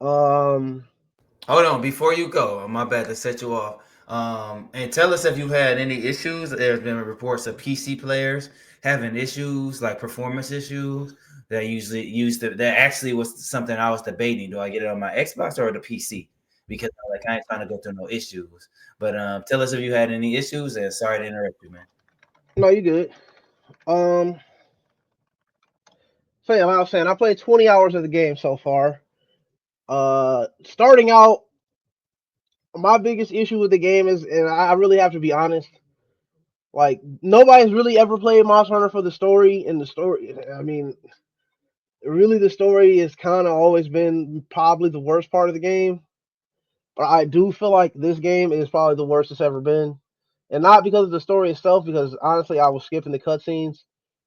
Um, Hold on, before you go, my bad to set you off. And tell us if you had any issues. There's been reports of PC players having issues, like performance issues. That usually that actually was something I was debating. Do I get it on my Xbox or the PC? Because I ain't trying to go through no issues. But tell us if you had any issues. And sorry to interrupt you, man. no, you good. Um, so yeah, like I was saying, I played 20 hours of the game so far. Starting out, my biggest issue with the game is, and I really have to be honest, like nobody's really ever played Monster Hunter for the story. And the story, I mean, really, the story has kind of always been probably the worst part of the game. But I do feel like this game is probably the worst it's ever been, and not because of the story itself. Because honestly, I was skipping the cutscenes,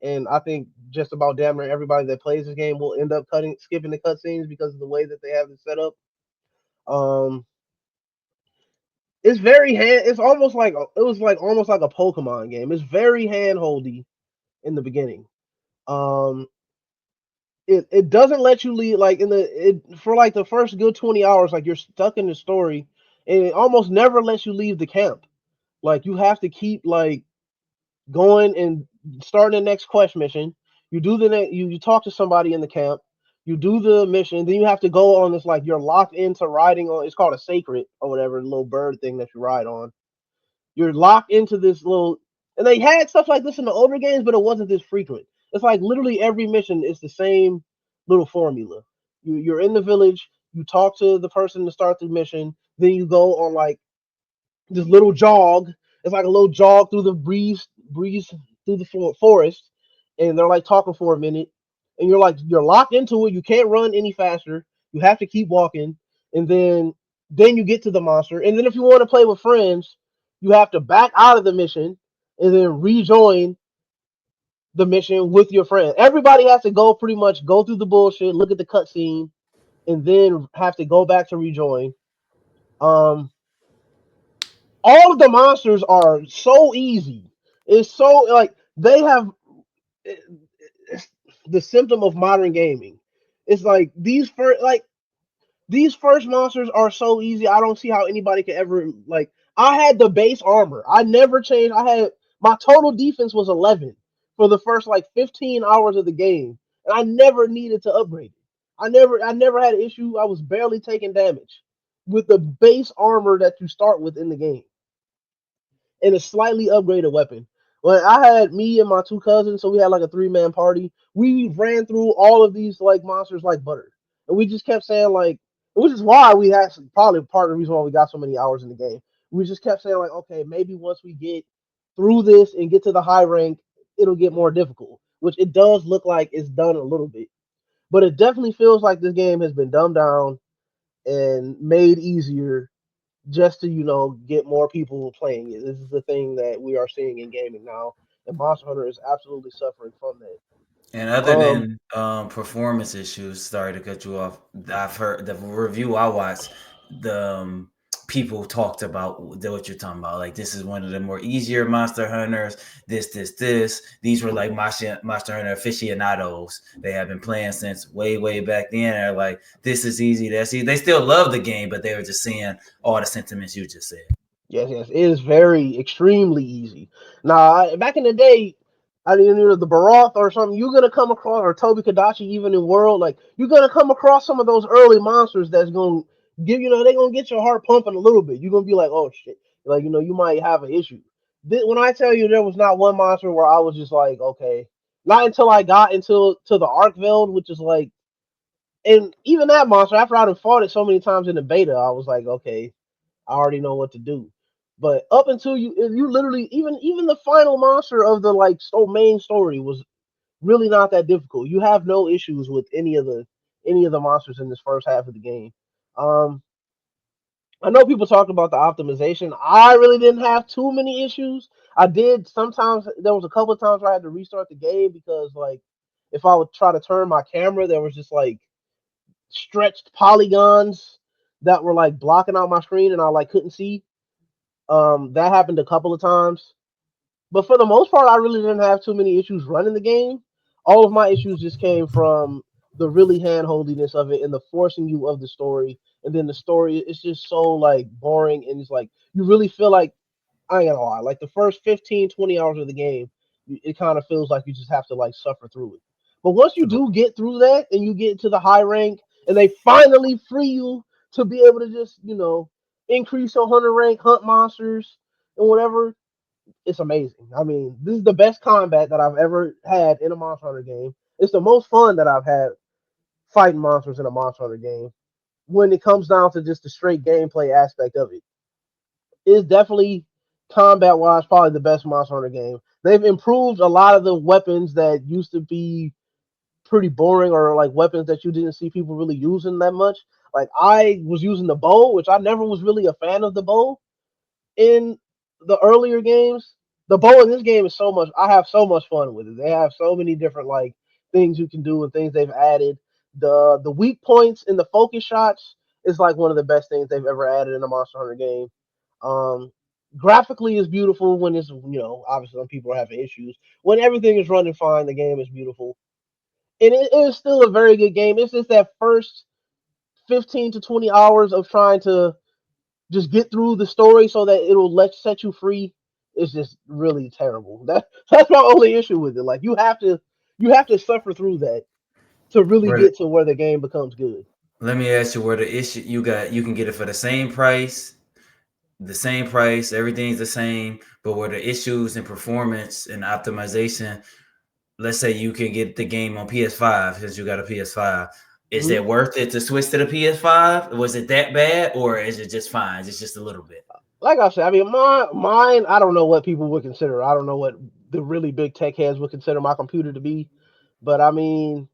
and I think just about damn near everybody that plays this game will end up skipping the cutscenes because of the way that they have it set up. Um, it's very hand. It's almost like it was like almost like a Pokemon game. It's very handholdy in the beginning. Um, it doesn't let you leave like for like the first good 20 hours. Like you're stuck in the story, and it almost never lets you leave the camp. Like you have to keep like going and starting the next quest mission. You do the you talk to somebody in the camp. You do the mission, then you have to go on this like you're locked into riding on. It's called a sacred or whatever, the little bird thing that you ride on. You're locked into this little, and they had stuff like this in the older games, but it wasn't this frequent. It's like literally every mission is the same little formula. You're in the village, you talk to the person to start the mission, then you go on like this little jog. It's like a little jog through the breeze through the forest, and they're like talking for a minute, and you're locked into it. You can't run any faster. You have to keep walking, and then you get to the monster, and then if you want to play with friends, you have to back out of the mission and then rejoin the mission with your friend. Everybody has to go pretty much go through the bullshit, look at the cutscene, and then have to go back to rejoin. Um, all of the monsters are so easy. It's so like they have it's the symptom of modern gaming. It's like these first monsters are so easy. I don't see how anybody could ever like. I had the base armor. I never changed. I had my total defense was 11 for the first like 15 hours of the game, and I never needed to upgrade it. I never had an issue. I was barely taking damage with the base armor that you start with in the game and a slightly upgraded weapon. When I had me and my two cousins, so we had like a 3-man party. We ran through all of these like monsters like butter, and we just kept saying like, which is why we had probably part of the reason why we got so many hours in the game. We just kept saying like, okay, maybe once we get through this and get to the high rank, it'll get more difficult. Which it does look like it's done a little bit, but it definitely feels like this game has been dumbed down and made easier just to get more people playing it. This is the thing that we are seeing in gaming now, and Monster Hunter is absolutely suffering from that. And other Um, than performance issues, sorry to cut you off. I've heard the review I watched. The people talked about what you're talking about. Like this is one of the more easier Monster Hunters. This. These were like Monster Hunter aficionados. They have been playing since way back then. They're like, this is easy. That's easy. They still love the game, but they were just saying all the sentiments you just said. yes, it is very extremely easy. Now, back in the day, I mean, the Baroth or something, you're gonna come across, or Toby Kadachi, even in World, like you're gonna come across some of those early monsters that's gonna give they're gonna get your heart pumping a little bit. You're gonna be like, oh shit, like you might have an issue. When I tell you there was not one monster where I was just like, okay, not until I got into the Arkveld, which is like, and even that monster after I'd fought it so many times in the beta, I was like, okay, I already know what to do. But up until you literally even the final monster of the like main story was really not that difficult. You have no issues with any of the monsters in this first half of the game. Um, I know people talk about the optimization. I really didn't have too many issues. I did sometimes. There was a couple of times where I had to restart the game because like if I would try to turn my camera, there was just like stretched polygons that were like blocking out my screen, and I like couldn't see. That happened a couple of times, but for the most part, I really didn't have too many issues running the game. All of my issues just came from the really handholdiness of it and the forcing you of the story. And then the story is just so like boring, and it's like you really feel like I ain't gonna lie, like the first 15, 20 hours of the game, it kind of feels like you just have to like suffer through it. But once you do get through that and you get to the high rank and they finally free you to be able to just, increase your hunter rank, hunt monsters and whatever, it's amazing. I mean, this is the best combat that I've ever had in a Monster Hunter game. It's the most fun that I've had fighting monsters in a Monster Hunter game. When it comes down to just the straight gameplay aspect of it, it's definitely combat wise probably the best Monster Hunter game. They've improved a lot of the weapons that used to be pretty boring or like weapons that you didn't see people really using that much. Like I was using the bow, which I never was really a fan of the bow in the earlier games. The bow in this game is so much. I have so much fun with it. They have so many different like things you can do and things they've added. The weak points in the focus shots is like one of the best things they've ever added in a Monster Hunter game. Um, Graphically is beautiful when it's obviously some people are having issues. When everything is running fine, the game is beautiful, and it is still a very good game. It's just that first 15 to 20 hours of trying to just get through the story so that it'll set you free is just really terrible. That's my only issue with it. Like you have to suffer through that to really Where get to where the game becomes good. Let me ask you where the issue you can get it for the same price, everything's the same, but where the issues in performance and optimization let's say you can get the game on PS5 because you got a PS5. Is Mhm. it worth it to switch to the PS5? Was it that bad, or is it just fine? It's just a little bit. Like I said, I mean, mine. I don't know what people would consider. I don't know what the really big tech heads would consider my computer to be, but I mean,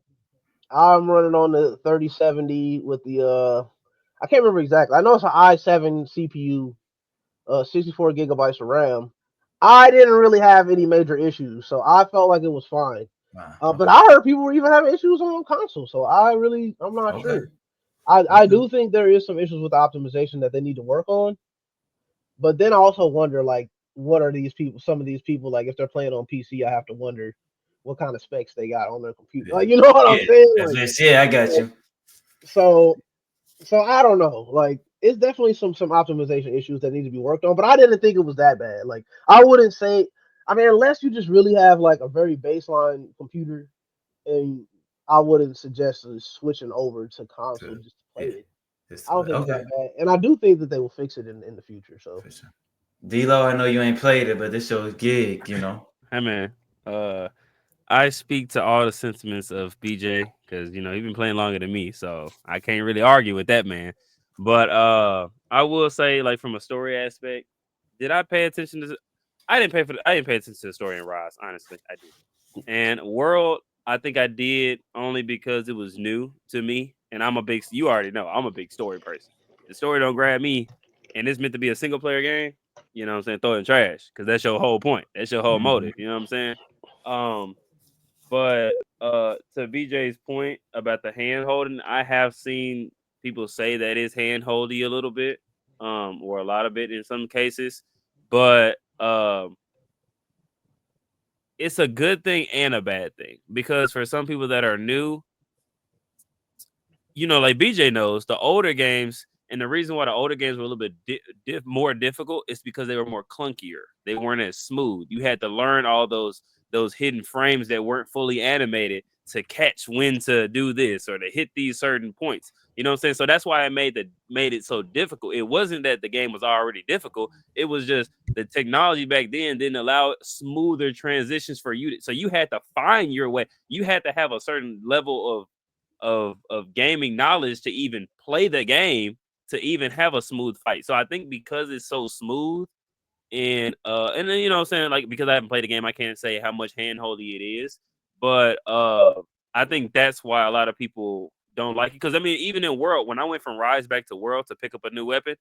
I'm running on the 3070 with the I can't remember exactly. I know it's an i7 CPU, 64 gigabytes of RAM. I didn't really have any major issues, so I felt like it was fine. But Okay. I heard people were even having issues on console, so I'm not Okay. sure. I Okay. do think there is some issues with the optimization that they need to work on, but then I also wonder like what are these people? Some of these people like if they're playing on PC, I have to wonder what kind of specs they got on their computer. Yeah. Like you know what I'm Yeah. saying? If Like it's, yeah, I got so you. so so I don't know. Like it's definitely some optimization issues that need to be worked on, but I didn't think it was that bad. Like I wouldn't say. I mean, unless you just really have like a very baseline computer, and I wouldn't suggest switching over to console Good. just to play Yeah. it. Just I don't think it's okay. that bad, and I do think that they will fix it in the future. So For sure. D-Lo, I know you ain't played it, but this your gig, you know. Hey man, I speak to all the sentiments of BJ because he's been playing longer than me, so I can't really argue with that man. But I will say, like from a story aspect, did I pay attention to? I didn't pay attention to the story in Rise. Honestly, I did. And World, I think I did only because it was new to me, and I'm a big. You already know I'm a big story person. The story don't grab me, and it's meant to be a single player game. You know what I'm saying? Throw it in trash because that's your whole point. That's your whole Mhm. motive. You know what I'm saying? Um, but to BJ's point about the hand holding, I have seen people say that is hand holdy a little bit, or a lot of it in some cases. But it's a good thing and a bad thing because for some people that are new, like BJ knows, the older games, and the reason why the older games were a little bit more difficult is because they were more clunkier. They weren't as smooth. You had to learn all those hidden frames that weren't fully animated to catch when to do this or to hit these certain points. You know what I'm saying? So that's why I made it so difficult. It wasn't that the game was already difficult. It was just the technology back then didn't allow smoother transitions for you. So you had to find your way. You had to have a certain level of gaming knowledge to even play the game to even have a smooth fight. So I think because it's so smooth and then what I'm saying, like because I haven't played the game, I can't say how much handholdy it is. But I think that's why a lot of people don't like it. Because I mean, even in World, when I went from Rise back to World to pick up a new weapon,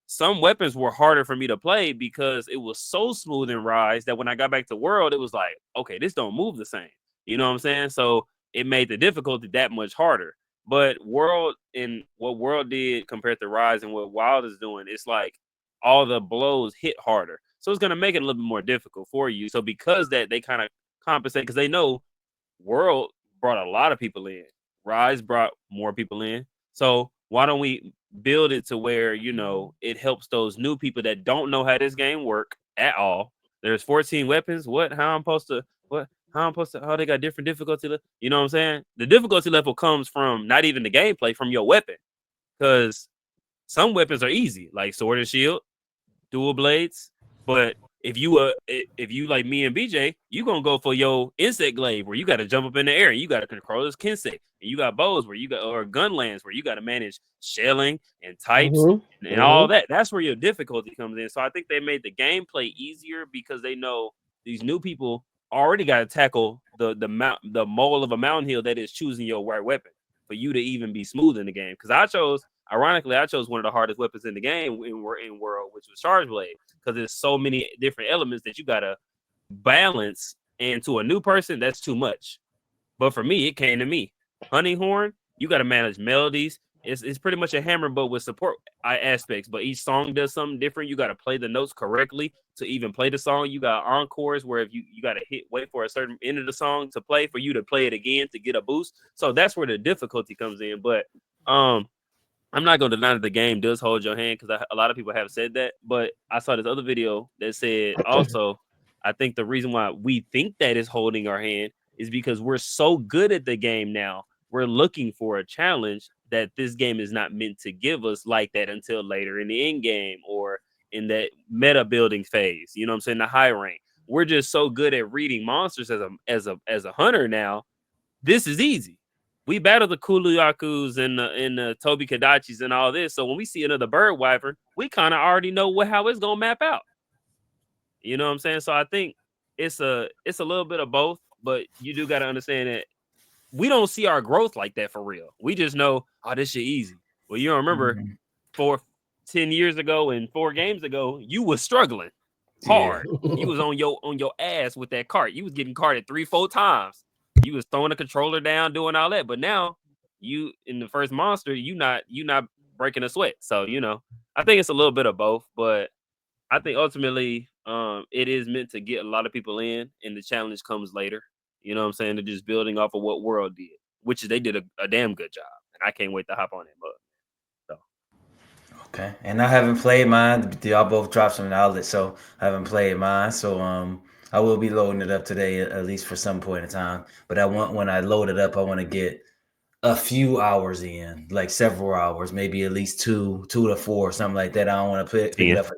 some weapons were harder for me to play because it was so smooth in Rise that when I got back to World, it was like, okay, this don't move the same. You know what I'm saying? So it made the difficulty that much harder. But World and what World did compared to Rise and what Wild is doing, it's like all the blows hit harder. So it's gonna make it a little bit more difficult for you. So because that they kind of compensate because they know World brought a lot of people in. Rise brought more people in. So why don't we build it to where it helps those new people that don't know how this game work at all? There's 14 weapons. What? How I'm supposed to? What? How I'm supposed to? How they got different difficulty? You know what I'm saying? The difficulty level comes from not even the gameplay, from your weapon, because some weapons are easy, like sword and shield, dual blades. But if you like me and BJ, you gonna go for your insect glaive where you got to jump up in the air and you got to control this kinsect. And you got bows where you got or gunlands where you got to manage shelling and types hmm and all hmm that. That's where your difficulty comes in. So I think they made the gameplay easier because they know these new people already got to tackle the mole of a mountain hill that is choosing your right weapon for you to even be smooth in the game. Because ironically, I chose one of the hardest weapons in the game in World, which was Charge Blade, because there's so many different elements that you gotta balance. And to a new person, that's too much. But for me, it came to me. Hunting Horn, you got to manage melodies. It's pretty much a hammer, but with support aspects. But each song does something different. You got to play the notes correctly to even play the song. You got encores where if you got to wait for a certain end of the song to play for you to play it again to get a boost. So that's where the difficulty comes in. But I'm not going to deny that the game does hold your hand because a lot of people have said that. But I saw this other video that said also, I think the reason why we think that is holding our hand is because we're so good at the game now. We're looking for a challenge that this game is not meant to give us like that until later in the end game or in that meta building phase. You know what I'm saying? The high rank. we're just so good at reading monsters as a hunter now. This is easy. We battle the Kuluyakus and the Tobi Kadachis and all this. So when we see another bird wyvern, we kind of already know how it's gonna map out. You know what I'm saying? So I think it's a little bit of both, but you do got to understand that we don't see our growth like that for real. We just know, oh, this shit easy. Well, you don't remember 10 years ago and 4 games ago, you was struggling hard. You was on your ass with that cart. You was getting carted 3-4 times. You was throwing the controller down, doing all that. But now you in the first monster, you not breaking a sweat. So I think it's a little bit of both, but I think ultimately it is meant to get a lot of people in, and the challenge comes later. You know what I'm saying? They're just building off of what World did, which is they did a damn good job. And I can't wait to hop on that mug. Okay, and I haven't played mine. Y'all both dropped some knowledge, so I haven't played mine. So I will be loading it up today, at least for some point in time. But I want when I load it up, I want to get a few hours in, like several hours, maybe at least two to four, something like that. I don't want to pick it up for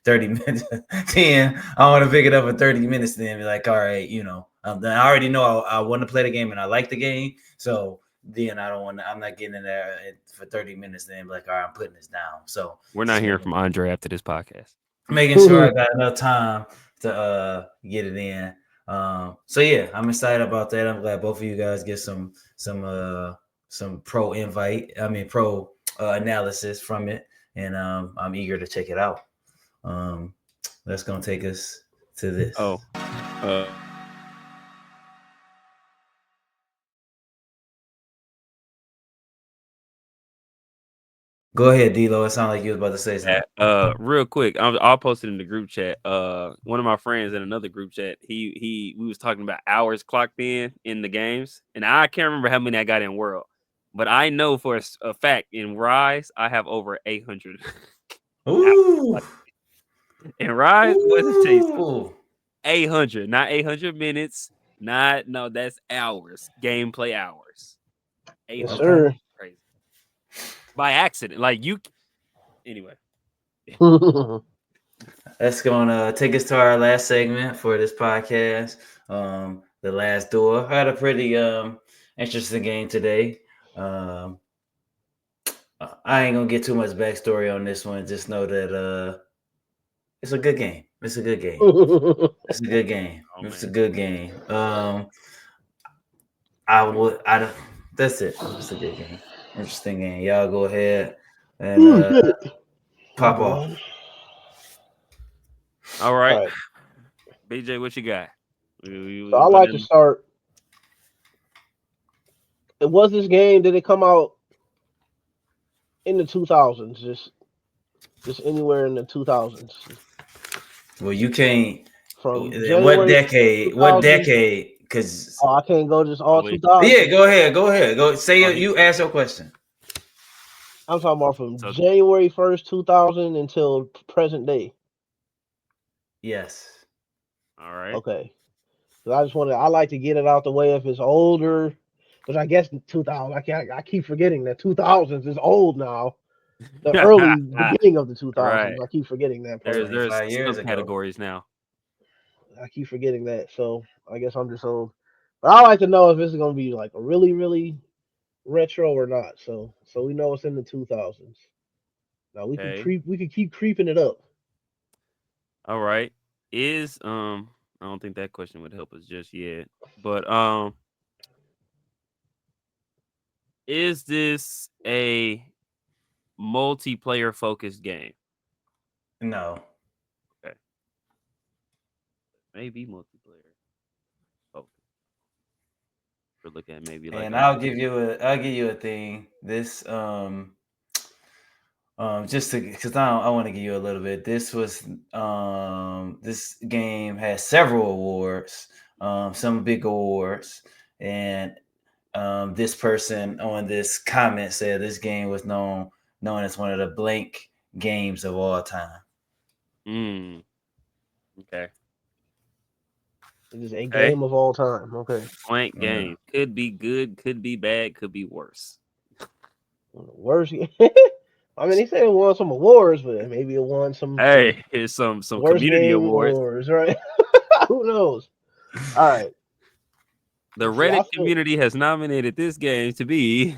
30 minutes. 10. I want to pick it up for 30 minutes, then be like, all right, I already know I want to play the game and I like the game, so then I'm not getting in there for 30 minutes, then be like, all right, I'm putting this down. So we're not hearing from Andre after this podcast. Making sure I got enough time to get it in. So yeah, I'm excited about that. I'm glad both of you guys get some pro analysis from it, and I'm eager to check it out. That's gonna take us to this. Go ahead, D-Lo. It sounded like you was about to say something. Real quick, I'll post it in the group chat. One of my friends in another group chat, we was talking about hours clocked in the games, and I can't remember how many I got in World, but I know for a fact in Rise I have over 800. Ooh. In Rise, what's it say? 800, not 800 minutes. That's hours, gameplay hours. 800. Yes, sir. Crazy. By accident, like you. Anyway. That's gonna take us to our last segment for this podcast. The last door. I had a pretty interesting game today. I ain't gonna get too much backstory on this one. Just know that it's a good game. It's a good game. It's a good game. It's a good game. That's it. It's a good game. Interesting game. Y'all go ahead and pop off. All right. BJ, what you got? So I like to start. It was this game. Did it come out in the 2000s? Just anywhere in the 2000s. Well, you can't. From what decade? What decade? Because I can't go just all 2000. Yeah, go ahead. Go say you ask your question. I'm talking about from January 1st, 2000 until present day. Yes. All right. Okay. So I like to get it out the way if it's older, but I guess 2000. I keep forgetting that 2000s is old now. The early beginning of the 2000s. Right. I keep forgetting that part. There's subcategories now. I keep forgetting that, so I guess I'm just old. But I like to know if this is gonna be like a really, really retro or not. So we know it's in the 2000s. Now we can keep creeping it up. All right. I don't think that question would help us just yet. But is this a multiplayer focused game? No. Okay. Maybe multiplayer focused. We're looking at maybe like. And I'll give you a thing. This just because I want to give you a little bit. This game has several awards, some big awards, and this person on this comment said this game was known as one of the blank games of all time. Okay. It is a game of all time. Okay. Blank game. Could be good, could be bad, could be worse. Worse. I mean, he said it won some awards, but maybe it won some. Hey, here's some community awards, right? Who knows? All right. The See, I Reddit feel community has nominated this game to be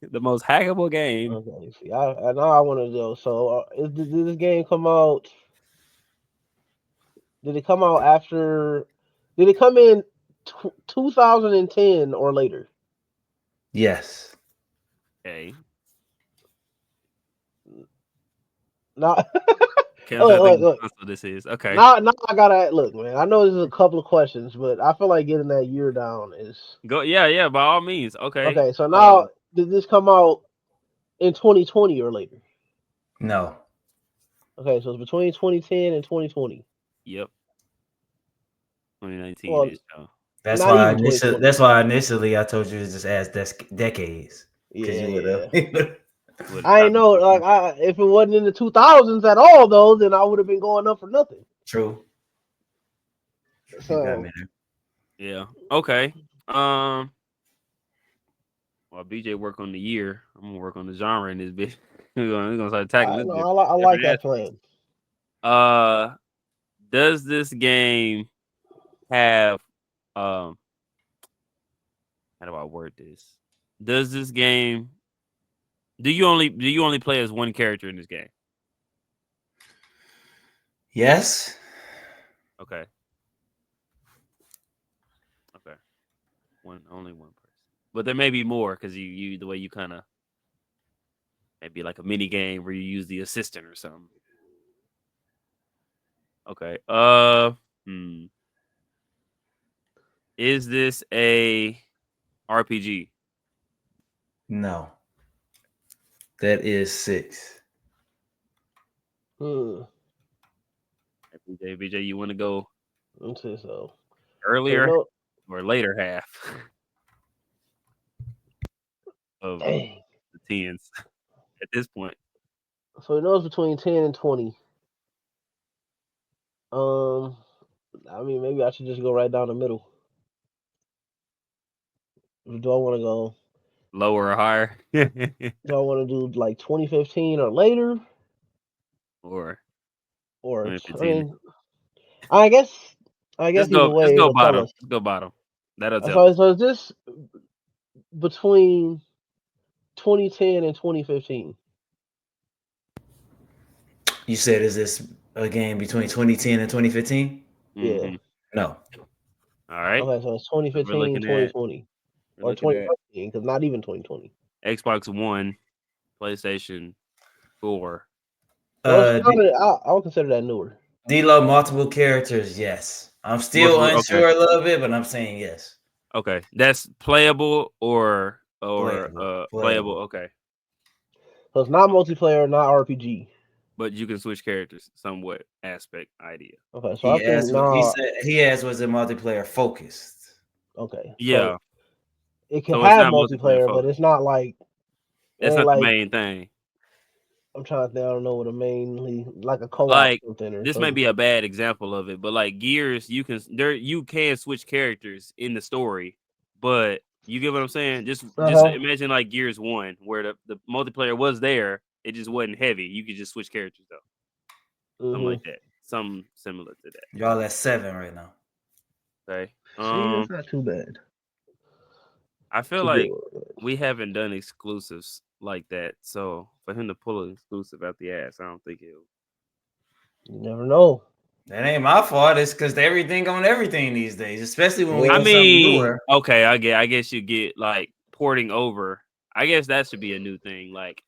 the most hackable game. okay. See, I know I want to go. So, did this game come out? Did it come out after? Did it come in 2010 or later? Yes. Okay. Not. Okay, I'm trying to Look, think look, what look. console this is. Okay. Now I gotta look, man. I know this is a couple of questions, but I feel like getting that year down is Go yeah, by all means. Okay. okay. So now, did this come out in 2020 or later? No. Okay, so it's between 2010 and 2020. Yep. 2019 Well, ish. Oh. That's not why even initially. 2020. That's why initially I told you to just ask decades, because Yeah, you would yeah. have. Would I ain't know. Like, if it wasn't in the 2000s at all, though, then I would have been going up for nothing. True. You got me So, there. Yeah. Okay. While BJ work on the year, I'm gonna work on the genre in this bitch. we're gonna start attacking I this know bitch. I like Different that aspects. plan. Does this game have how do I word this? Does this game do you only play as one character in this game? Yes. Okay. Okay. Only one person. But there may be more because you the way you kind of maybe like a mini game where you use the assistant or something. Okay. Is this a RPG? No. That is 6. Hmm. BJ, you want to go Let's see. So earlier no. or later half of Dang. the tens at this point? So it knows between 10 and 20. Um, I mean, maybe I should just go right down the middle. Do I want to go? Lower or higher? Do I want to do like 2015 or later? Or Or I 2015? mean, I guess either Just way go it'll tell bottom. us. Just go bottom. That'll tell us. So is this between 2010 and 2015? You said, is this a game between 2010 and 2015? Yeah. Mm-hmm. No. All right. Okay, so it's So we're 2015, looking at 2020, we're or looking at 2015, because not even 2020. Xbox One, PlayStation 4. Well, it's Uh, kind of I would consider that newer. D-Lo, multiple characters. Yes. I'm still Multiple. Okay. unsure a little bit, but I'm saying yes. Okay. That's playable or Playable. playable. Playable. Okay. So it's not multiplayer, not RPG. But you can switch characters somewhat aspect idea. Okay, so I He think asked. He now. said he asked, was it multiplayer focused? Okay, so Yeah. it can So it's have not multiplayer multiplayer, but focused. it's not like it That's ain't not the like main thing. I'm trying to think. I don't know what a mainly like a co-op Like something or this may something. be a bad example of it, but like Gears, you can switch characters in the story, but you get what I'm saying? Just Uh-huh. imagine like Gears 1 where the multiplayer was there, it just wasn't heavy. You could just switch characters though. Something Mhm. like that. Something similar to that. Y'all at 7 right now. Okay. See, that's not too bad I feel to get like one. we haven't done exclusives like that. So for him to pull an exclusive out the ass, I don't think he'll. You never know. That ain't my fault. It's because everything on everything these days, especially when we I Yeah. do something mean, newer. okay, I guess you get like porting over. I guess that should be a new thing. Like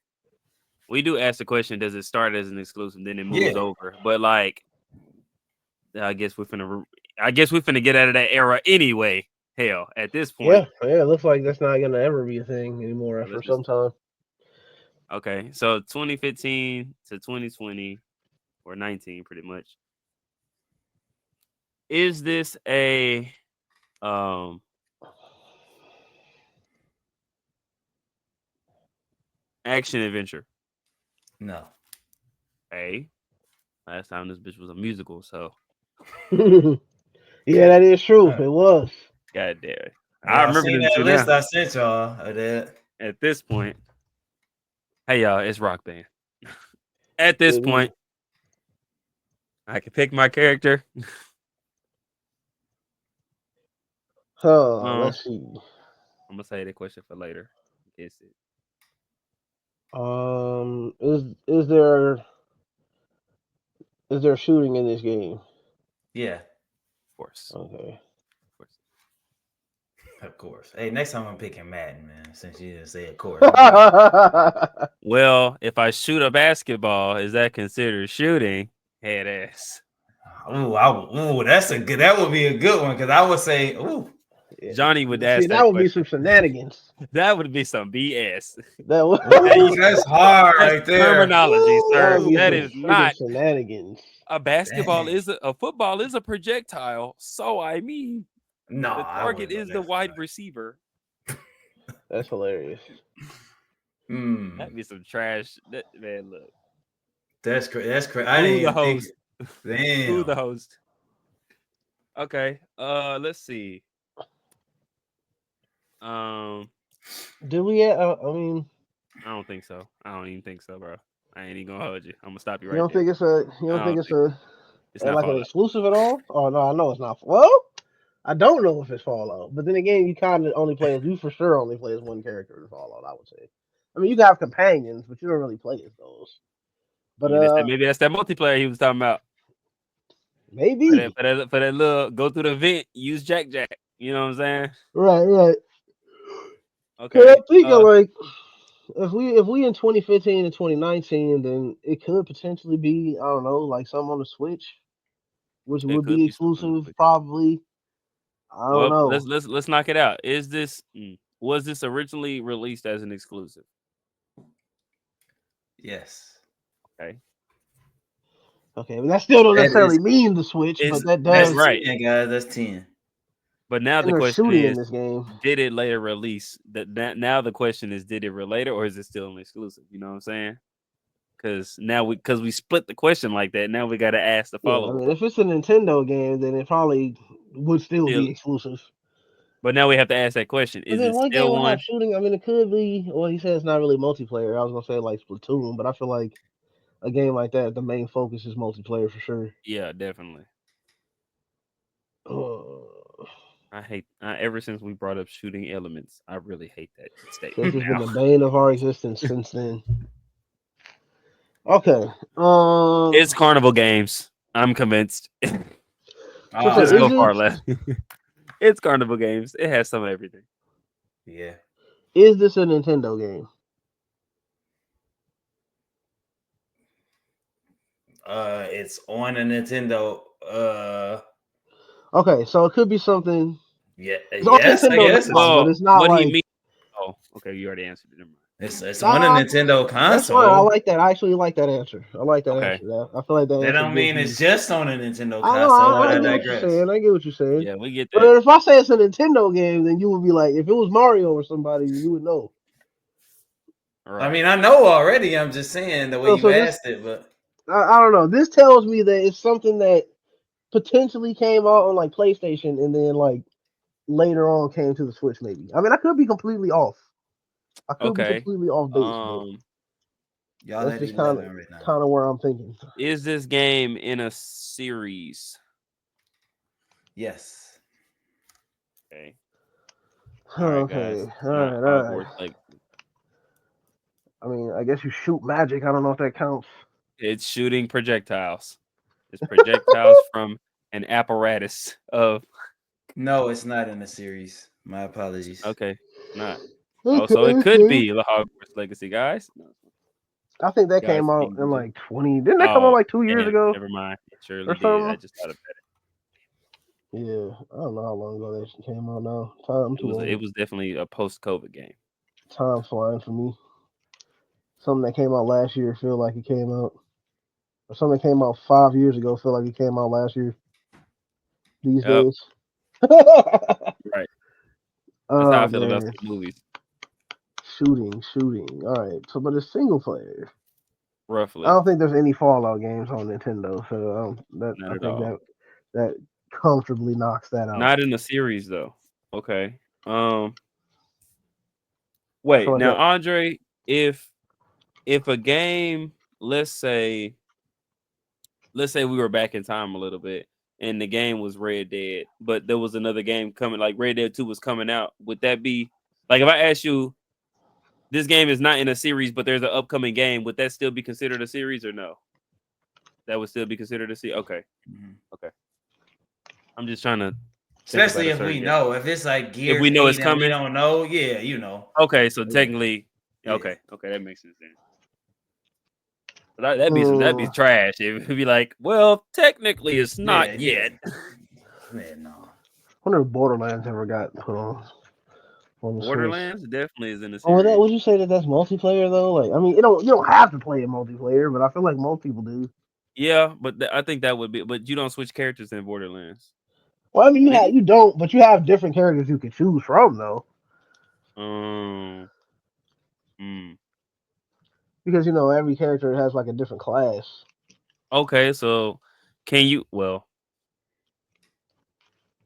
we do ask the question, does it start as an exclusive, then it moves Yeah. over? But like, I guess we're finna get out of that era anyway. Hell, at this point, Yeah, yeah. It looks like that's not gonna ever be a thing anymore so for let's just some time. okay. So 2015 to 2020 or 19, pretty much. Is this a um action adventure? No. Hey, last time this bitch was a musical, so Yeah, that is true. Huh. It was. god damn it. I Y'all remember seen them that two list now. I sent y'all of that? At this point, hey y'all, it's Rock Band. At this It is. point, I can pick my character. Let's see. I'm gonna say the question for later. Guess it. Is there shooting in this game? Yeah, Of course. Okay. Of course. of course. Hey, next time I'm picking Madden, man. Since you didn't say of course, I'm picking. Well, if I shoot a basketball, is that considered shooting? Head ass. Ooh, that's a good. That would be a good one because I would say, ooh, Yeah. Johnny would See, ask that that would be question. some shenanigans. That would be some BS. That would. ooh, that's hard That's right there. terminology, That sir. would be That Ooh, some is freaking not shenanigans. a basketball. dang. Is a football is a projectile. So I mean, No, the I target wouldn't go is the that far. wide receiver. That's hilarious. That'd be some trash. Man, look. That's crazy. That's crazy. I Who didn't the even think. host? Who the Damn. host? Okay. Let's see. Um, Do we? I mean, I don't think so. I don't even think so, bro. I ain't even gonna hold you. I'm gonna stop you you right don't there. think it's a? You I don't think don't it's think it's not like an Fallout. exclusive at all? Oh no, I know it's not. Well, I don't know if it's Fallout, but then again, you kind of only play as you for sure only play as one character in Fallout. I would say. I mean, you can have companions, but you don't really play as those. I But mean, maybe that's that multiplayer he was talking about. maybe. For that little go through the vent, use Jack Jack. You know what I'm saying? Right. Cause Okay. I'm thinking like if we in 2015 and 2019, then it could potentially be I don't know like something on the Switch, which It would could be be something on the exclusive Switch. probably. I don't Well, know. let's knock it out. Was this originally released as an exclusive? Yes. Okay. Okay, but that still don't That necessarily is. mean the Switch, Is but that That's does. right. 10, guys. That's 10. But now And the there's question shooting in is, this game. did it later release? Now the question is, did it relate or is it still an exclusive? You know what I'm saying? Because we split the question like that. Now we got to ask the Yeah, I follow mean, up. if it's a Nintendo game, then it probably would still Still, be exclusive. but now we have to ask that question: But is then it what game still will have one? shooting? I mean, it could be. Well, he said it's not really multiplayer. I was gonna say like Splatoon, but I feel like a game like that, the main focus is multiplayer for sure. Yeah, definitely. Uh, I hate ever since we brought up shooting elements. I really hate that this statement has been now. the bane of our existence since then. Okay. It's Carnival Games. I'm convinced. So say, Just is go Yeah. far this left. It's Carnival Games. It has some of everything. Yeah. is this a Nintendo game? It's on a Nintendo. Okay, so it could be something. Yeah. It's on Yes, I Nintendo guess now, it's but Well, it's not what he like. means. Oh, okay. You already answered it. Never mind. it's on a Nah, Nintendo that's fine. I console. like that. I actually like that answer. I like that Okay. answer. I feel like that That answer don't gives mean you. it's just on a Nintendo I know. console, but I I get what you're digress. saying. I get what you're saying. Yeah, we get But that. if I say it's a Nintendo game, then you would be like, if it was Mario or somebody, you would know. All I right. mean, I know already. I'm just saying the way So, you so this, asked it, but I don't know. This tells me that it's something that potentially came out on like PlayStation and then like later on came to the Switch. Maybe. I mean, I could be completely off. I could be Okay. completely off base, but Um, y'all that's at just kind of 11 right now. kind of where I'm thinking. is this game in a series? Yes. Okay. All right, guys. Okay. It's All not right. All right. Hogwarts. Like I mean, I guess you shoot magic. I don't know if that counts. it's shooting projectiles. It's projectiles from an apparatus of. No, it's not in the series. My apologies. Okay, not. Oh, Okay. so it could Okay. be the Hogwarts Legacy, guys. No, I think that guys came out being in legit. like 20. Didn't that come out Oh, like 2 years damn. ago Never mind. It surely or did. I something? just thought about it. Yeah, I don't know how long ago that shit came out now. I'm too It old. was definitely a post-COVID game. Time's flying for me. Something that came out last year feel like it came out, or something that came out 5 years ago feel like it came out last year. These Yep. days. Right. That's how I Oh feel about man, some movies, shooting. All right, so but it's single player. I roughly. don't think there's any Fallout games on Nintendo, so Not I at think all. that comfortably knocks that out. Not in the series though. Okay. I feel Wait. like Now, that. Andre, if a game, let's say we were back in time a little bit, and the game was Red Dead, but there was another game coming, like Red Dead 2 was coming out, would that be like if I ask you this game is not in a series, but there's an upcoming game, would that still be considered a series or no? That would still be considered a series. Okay. Okay. I'm just trying to think about Especially a if we certain game. know if it's like If Gears we know it's 8 and we coming. don't know, yeah, you know. Okay, so Yeah. technically, Yeah. okay, that makes sense then. That'd be trash. It'd be like, well, technically, it's not yet. Man, no. I wonder if Borderlands ever got put on the Borderlands Switch. definitely is in the Oh, series. would you say that that's multiplayer though? Like, I mean, you don't have to play it multiplayer, but I feel like most people do. Yeah, but I think that would be. But you don't switch characters in Borderlands. Well, I mean, Do you? you don't, but you have different characters you can choose from though. Mm. Because every character has like a different class. Okay, so can you? Well,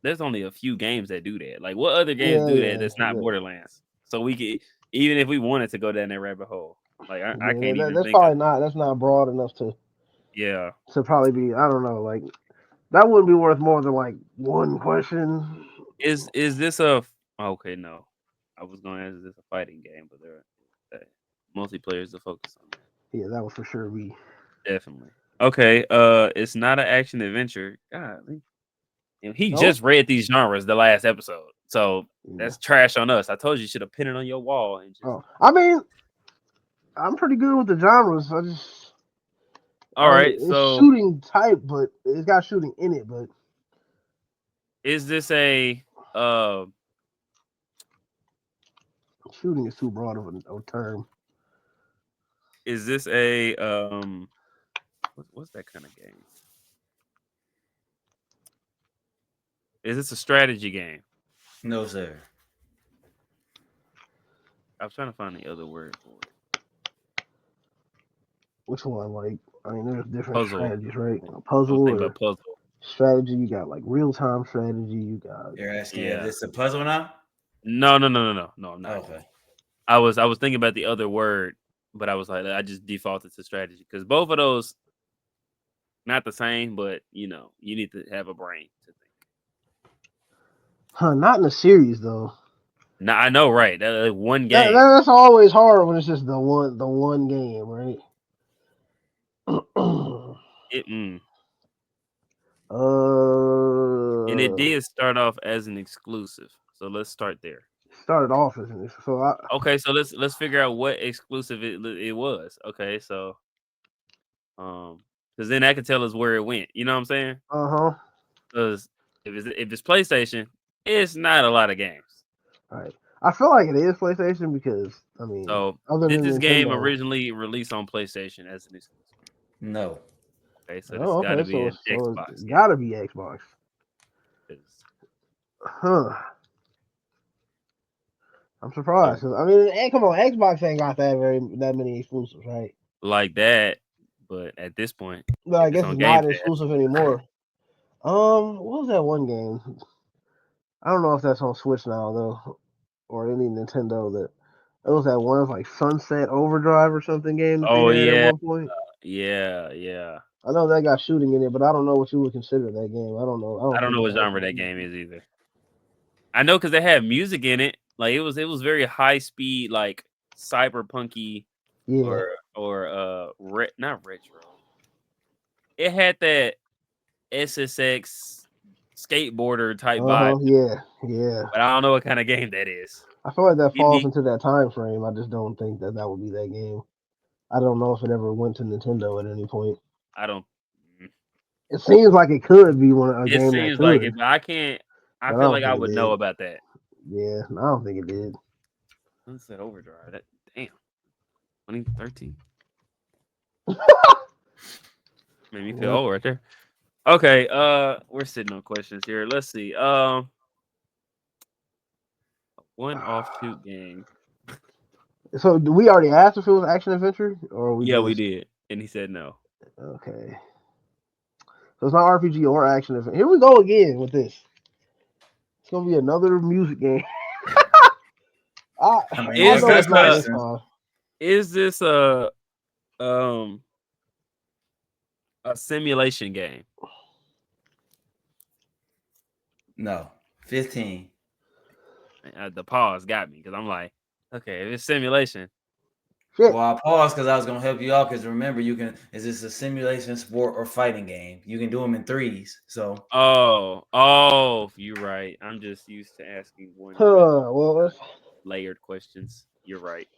there's only a few games that do that. Like, what other games do that? That's not Borderlands. So we could, even if we wanted to go down that rabbit hole, like I can't even That's think probably of. not. That's not broad enough to. Yeah. To probably be. I don't know. Like that wouldn't be worth more than like one question. Is this a? Okay, no. I was going to ask, is this a fighting game? But multiplayer is the focus on that. Yeah, that would for sure be. Definitely. Okay. It's not an action adventure. God, he Nope. just read these genres the last episode, so that's trash on us. I told you should have pinned it on your wall. And just... Oh, I mean, I'm pretty good with the genres. All right. It's So shooting type, but it's got shooting in it. But is this a shooting is too broad of a term. Is this a what's that kind of game? Is this a strategy game? No, sir. I was trying to find the other word for it. Which one? Like, I mean, there's different Puzzle. strategies, right? I Puzzle was about puzzle. Strategy. You got like real time strategy. You got. You're asking, is this a puzzle now? No, I'm not. Okay. I was thinking about the other word, but I was like, I just defaulted to strategy because both of those not the same, but you need to have a brain to think. Huh? Not in a series though. No, I know, right? That one game. That's always hard when it's just the one game, right? And it did start off as an exclusive, so let's start there. Started off as an exclusive. Okay, so let's figure out what exclusive it was. Okay, so because then that could tell us where it went. You know what I'm saying? Because if it's PlayStation, it's not a lot of games. Right. I feel like it is PlayStation because I mean, so other did than this Nintendo, game originally released on PlayStation as an exclusive? No. Okay, so this got to be an Xbox. It's got to be Xbox. Huh. I'm surprised. I mean, come on, Xbox ain't got that many exclusives, right? Like that, but at this point, well, I guess it's not exclusive anymore. What was that one game? I don't know if that's on Switch now though, or any Nintendo that. It was that one like Sunset Overdrive or something game that they had at one point. Yeah. I know that got shooting in it, but I don't know what you would consider that game. I don't know. I don't know what genre that game is either. I know because they had music in it. Like it was very high speed, like cyberpunky, or not retro. It had that SSX skateboarder type vibe. Yeah. But I don't know what kind of game that is. I feel like that falls into that time frame. I just don't think that would be that game. I don't know if it ever went to Nintendo at any point. I don't. It seems like it could be a game. It seems like it, but I can't. I feel like I would know about that. Yeah, I don't think it did. What's that Overdrive? That damn. 2013. Made me feel old right there. Okay, we're sitting on questions here. Let's see. One offshoot game. So we already asked if it was action adventure, or we did, and he said no. Okay. So it's not RPG or action adventure. Here we go again with this. It's gonna be another music game. Is this a simulation game? No, 15. The pause got me because I'm like, okay, if it's simulation, Shit. Well, I paused because I was gonna help you out. Because remember, you can. Is this a simulation, sport, or fighting game? You can do them in threes. So you're right. I'm just used to asking one question, Well, not layered questions. You're right.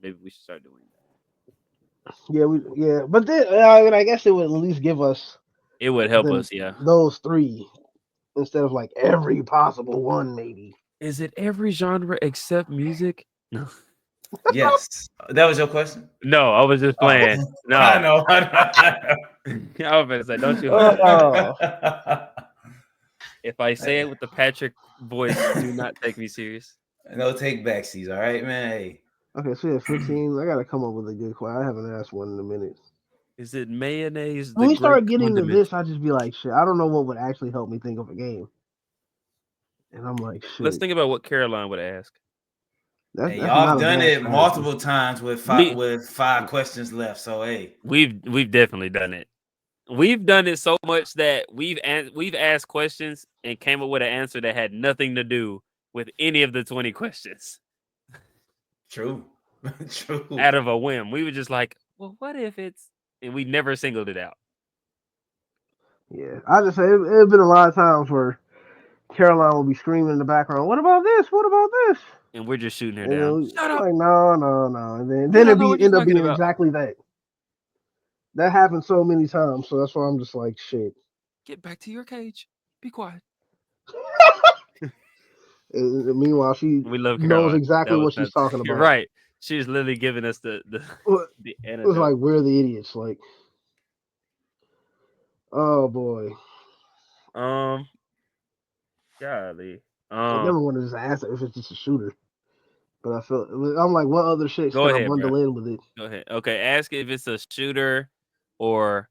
Maybe we should start doing that. yeah. But then I mean, I guess it would at least give us It would help then us, yeah. those three instead of like every possible one, maybe. Is it every genre except music? No. yes, that was your question. No, I was just Oh, playing. I No. know. I I was about to say, don't you Oh, if I say it with the Patrick voice, do not take me serious. no take backsies. All right, man. Hey. okay. So yeah, 15. I gotta come up with a good question. I haven't asked one in a minute. Is it mayonnaise When the we great start getting to condiment? this, I just be like, shit. I don't know what would actually help me think of a game, and I'm like, Let's shit. think about what Caroline would ask. Hey, That's y'all have not a done bad it strategy. multiple times We with five questions left. So hey, we've definitely done it. We've done it so much that we've asked questions and came up with an answer that had nothing to do with any of the 20 questions true, true. out of a whim. We were just like, well, what if it's, and we never singled it out. Yeah, I just say it's been a lot of times where Caroline will be screaming in the background. What about this? What about this? And we're just shooting her And then down. we Shut up! like, no, no, no. And then You then don't it know be what you're end up talking being about. exactly that. That happens so many times. So that's why I'm just like, shit. Get back to your cage. Be quiet. Meanwhile, she We love knows Caroline. That exactly was what she's nuts. talking You're about. right. She's literally giving us the Well, the it's antidote. like we're the idiots. Like, oh boy, Um, golly. I never want to just answer if it's just a shooter. But I feel I'm like, what other shit Go can I ahead, bro. bundle in with it? Go ahead. Okay, ask if it's a shooter or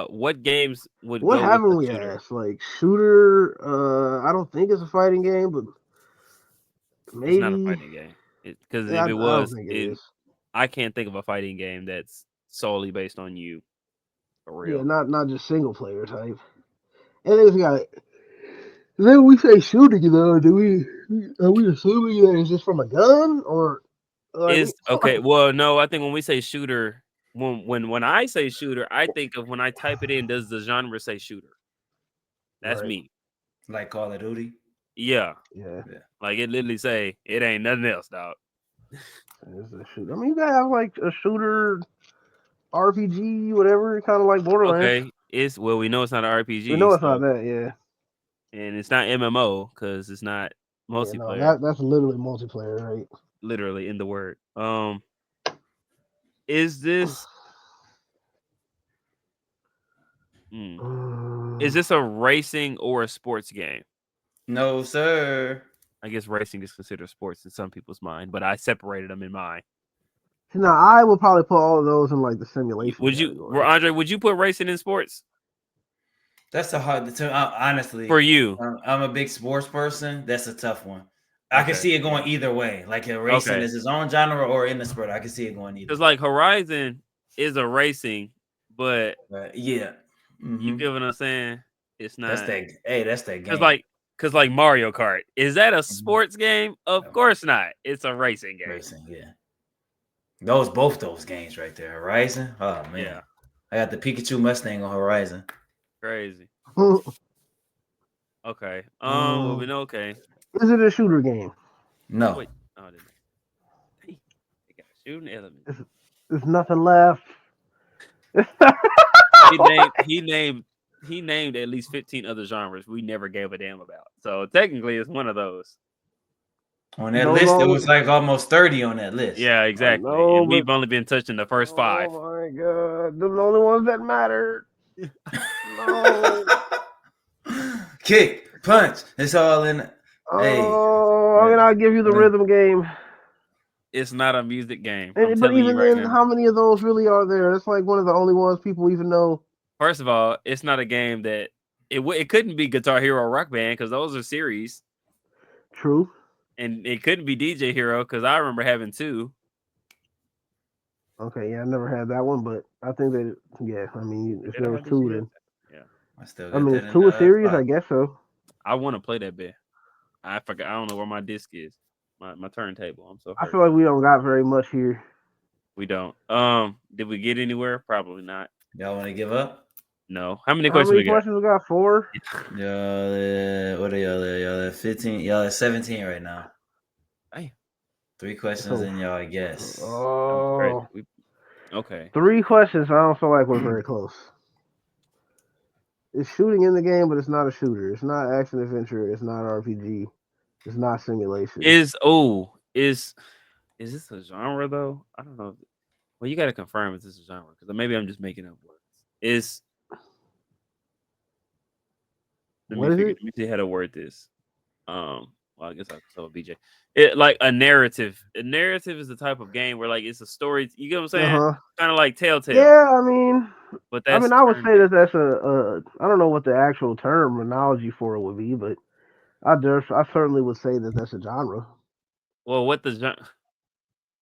what games would What go with a haven't we shooter. asked? Like shooter? I don't think it's a fighting game, but It's not a maybe. fighting game. Because Yeah, if I it don't was, think it it is. I can't think of a fighting game that's solely based on you for Yeah, real. not just single player type. And then we got. Then we say shooting, do we? Are we assuming that it's just from a gun or like we? Is okay. Well, no, I think when we say shooter, when I say shooter, I think of when I type it in, does the genre say shooter? That's Right. me. Like Call of Duty. Yeah. Yeah. Yeah. Like it literally say it ain't nothing else, dog. It's a shoot. I mean, you gotta have like a shooter RPG, whatever, kind of like Borderlands. Okay. It's well, we know it's not an We RPG, know it's not so that. Yeah. and it's not MMO because it's not Yeah. No, multiplayer, that's literally multiplayer, right? literally in the word. Is this hmm, is Mm, this a racing or a sports game? No, sir. I guess racing is considered sports in some people's mind, but I separated them in mine. now I would probably put all of those in like the simulation Would you, category. Andre? Would you put racing in sports That's a hard. for Honestly, you? I'm a big sports person. That's a tough one. I can Okay, see it going either way. Like a racing okay. is his own genre, or in the sport, I can see it going either Because way. like Horizon is a racing, but But yeah. you Mm-hmm. get what I'm saying? It's That's not that. Hey, that's that because game. like Mario Kart is that a Mhm. sports game? Of Oh, course not. It's a racing game. racing. Yeah. Both those games right there. Horizon. Oh man, Yeah, I got the Pikachu Mustang on Horizon. crazy. Okay. Well we um, know. Okay. is it a shooter game? No. Wait. Oh, I didn't. Hey, they got shooting elements. There's nothing left. He named he named he named at least 15 other genres we never gave a damn about. So technically, it's one of those. On that No list, it was longer. like almost 30 on that list. Yeah, I exactly. know, And but we've only been touching the first oh five. my god, they're the only ones that matter. No. Kick, punch. It's all in. Hey, Oh, I mean, when, I'll give you the when rhythm game. It's not a music game. I'm But telling you even right then, now. how many of those really are there? It's like one of the only ones people even know. First of all, it's not a game that it couldn't be Guitar Hero or Rock Band because those are series, True. and it couldn't be DJ Hero because I remember having two. Okay, yeah, I never had that one, but I think that, yeah, I mean, if Did I there was have this two, year? then Yeah. I still I got mean, that it's in two a series, I five. guess so. I want to play that bit. I forgot. I don't know where my disc is. My turntable. I'm so I hurt. feel like we don't got very much here. We don't. Did we get anywhere? Probably not. Y'all want to give up? No. How many How questions many we got? questions we got? 4. What are y'all at? Y'all at 15? Y'all at 17 right now. Hey, 3 questions So, in y'all guess. that was crazy. oh, Okay. 3 questions. I don't feel like we're very close. It's shooting in the game, but it's not a shooter. It's not action adventure. It's not RPG. It's not simulation. Is this a genre though? I don't know. Well, you got to confirm if this is a genre because maybe I'm just making up words. Let me What is figure. it? Let me see how to word this. Well, I guess I'll consult with BJ. It like a narrative. A narrative is the type of game where like it's a story. You get what I'm saying? Uh huh. Kind of like Telltale, Yeah, I mean, but that's I would turn say that based. that's I don't know what the actual terminology for it would be, but I certainly would say that that's a genre. Well, what the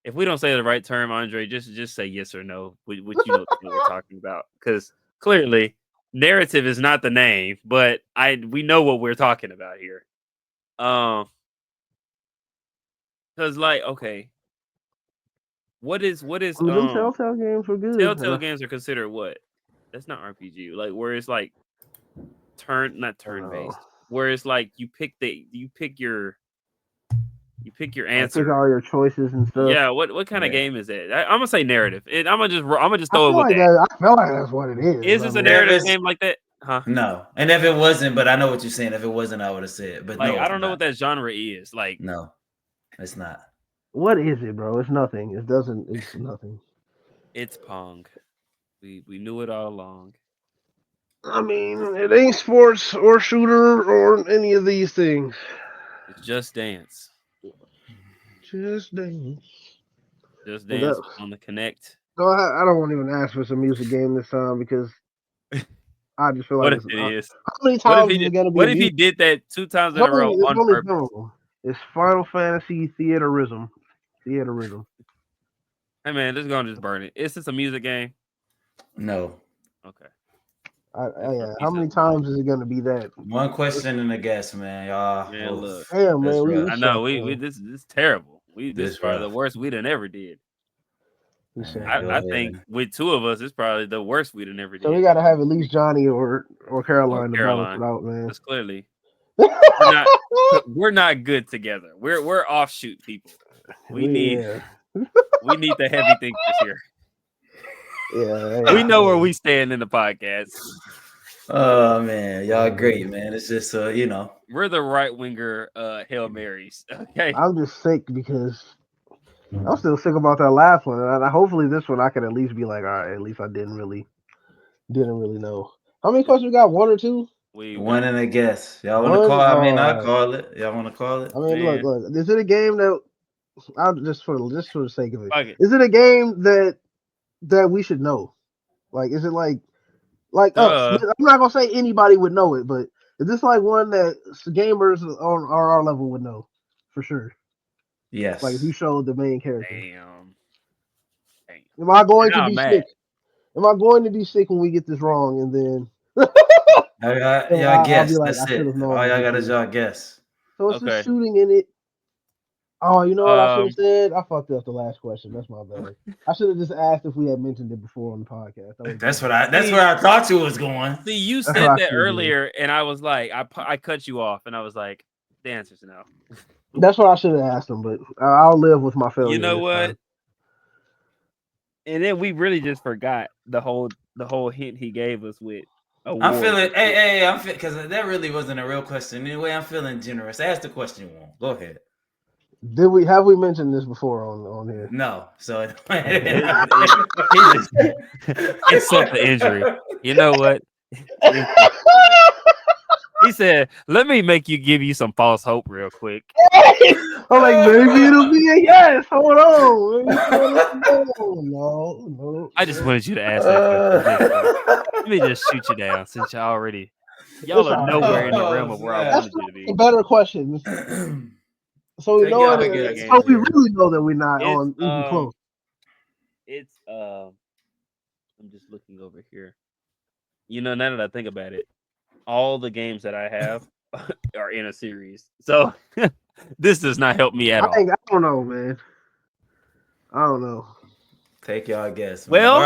if we don't say the right term, Andre, just say yes or no, which you know what we're talking about, because clearly narrative is not the name, but we know what we're talking about here. Because like okay, what is I mean, them Telltale games were good. Telltale games are considered what? That's not RPG. Like where it's like not I turn know. based, where it's like you pick your Like pick answer. all your choices and stuff. Yeah, what kind of Yeah. game is that? I'm gonna say narrative. I'm gonna just I throw it feel with like that. that. I feel like that's what it is. Is I this a And if mean, narrative it's game like that? Huh? no, and if it wasn't, but I know what you're saying. If it wasn't, I would have said. But Like no, I it's don't know not. what that genre is. Like No, it's not. what is it, bro? It's nothing. It doesn't. It's nothing. it's Pong. We knew it all along. I mean, it ain't sports or shooter or any of these things. It's Just Dance. Just dance. Just Well, Dance was on the Connect. no, I don't want to even ask for some music game this time because I just feel like What if it's. it How is? many What if times he is did? it gonna be What a if he music? did that 2 times in a row It's on only purpose? no. It's Final Fantasy Theaterism. Theaterism. Hey man, let's go and just burn it. Is this a music game? No. Okay, that's for Yeah. How peace many of mind. times is it gonna be that? One question and a guess, man. Y'all. Man, look. Damn, That's man, we rough. I know suck, we man. this is terrible. This is This probably the rough. worst we done ever did. We All suck, right, go I man. think ahead. with 2 of us, it's probably the worst we done ever So we did. gotta have at least Johnny or Or Caroline to balance it Caroline, out, man. because clearly we're not we're not good together. We're offshoot people. We need Yeah, we need the heavy thinkers here. yeah, We hey, know where man. we stand in the podcast. Oh man, y'all great, Man. man. It's just We're the right winger Hail Marys. Okay. I'm just sick because I'm still sick about that last one, and hopefully this one I can at least be like, all right, at least I didn't really know. How many questions we got? 1 or 2? We one one and a guess. Y'all want to One. call? I mean, I'll All right. call it. Y'all want to call it? I mean, man. look. Is it a game that I'll just for the sake of it? Fuck it. Is it a game that we should know? Like, is it like us? Duh. I'm not gonna say anybody would know it, but is this like one that gamers on our level would know for sure? Like if you Yes. showed the main character, Damn. Damn. am I going to Now I'm be mad. sick? Am I going to be sick when we get this wrong, and then Y'all I'll be guess. like, That's I should it. have known All that y'all this got is was. y'all guess. So it's just Okay. shooting in it. Oh, you know what I should have Um. said? I fucked up the last question. That's my bad. I should have just asked if we had mentioned it before on the podcast. That would have been That's what better. I. That's See, where I thought you was going. see, you That's what said I that should have did. earlier, and I was like, I cut you off, and I was like, the answer's no. That's what I should have asked him, but I'll live with my You failure know this what? time. And then we really just forgot the whole hint he gave us with I'm awards feeling. and shit. Hey, I'm because that really wasn't a real question. Anyway, I'm feeling generous. Ask the question you want. Go ahead. Did we mentioned this before on here? No. So. He just insult the injury. You know what? Insult the injury. He said, "Let me give you some false hope real quick." I'm like, maybe it'll be a yes. Hold on. No. I just wanted you to ask that question just so. Let me just shoot you down since y'all It's are all right. It's nowhere all in the right. realm Oh of where I That's wanted snap! you to be. the better questions. So we Take know y'all What kind it. of guess. game So is we this? really know that we're not It's on even close. it's I'm just looking over here. You know, now that I think about it, all the games that I have are in a series. So this does not help me at all. I don't know, man. I don't know. Take y'all guess, man. Well, Or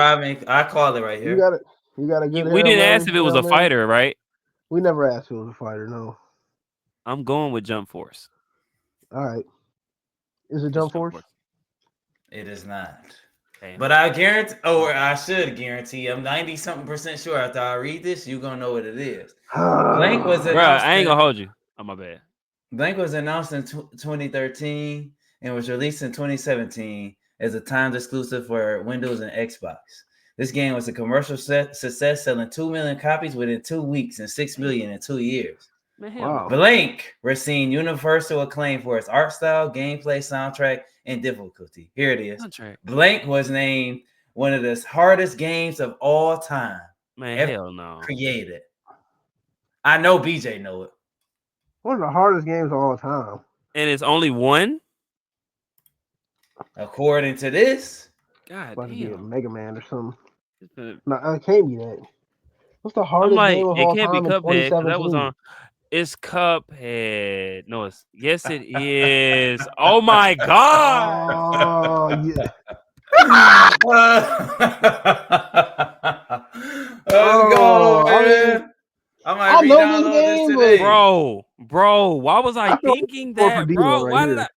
I call it right You here. got it. You got a good we didn't ask man, if it was a man? fighter, right? We never asked who was a fighter. No. I'm going with Jump Force. All right. Is it It's Jump Force? It is not. Okay. But I guarantee, or I should guarantee, I'm 90-something% sure after I read this, you're going to know what it is. Blank was Bruh, announced. I ain't gonna hold you. Oh, my bad. Blank was announced in 2013 and was released in 2017 as a timed exclusive for Windows and Xbox. This game was a commercial success, selling 2 million copies within 2 weeks and 6 million in 2 years. Man, hell no. Blank received universal acclaim for its art style, gameplay, soundtrack, and difficulty. Here it is. Soundtrack. Blank was named one of the hardest games of all time. Man, ever hell no. created. I know BJ know it. One of the hardest games of all time. And it's only one? According to this. God About to be a damn. Mega Man or something. I'm No, it can't be that. What's the hardest like, game of it all can't be time in Cuphead, 'cause that was 2017? on. It's Cuphead. No, it's yes, it is. Oh my god! Oh yeah. Let's go, man. I might I know this re-download this game, today. Bro, why was I feel thinking more for that, D-Lo bro? right Why here. did I?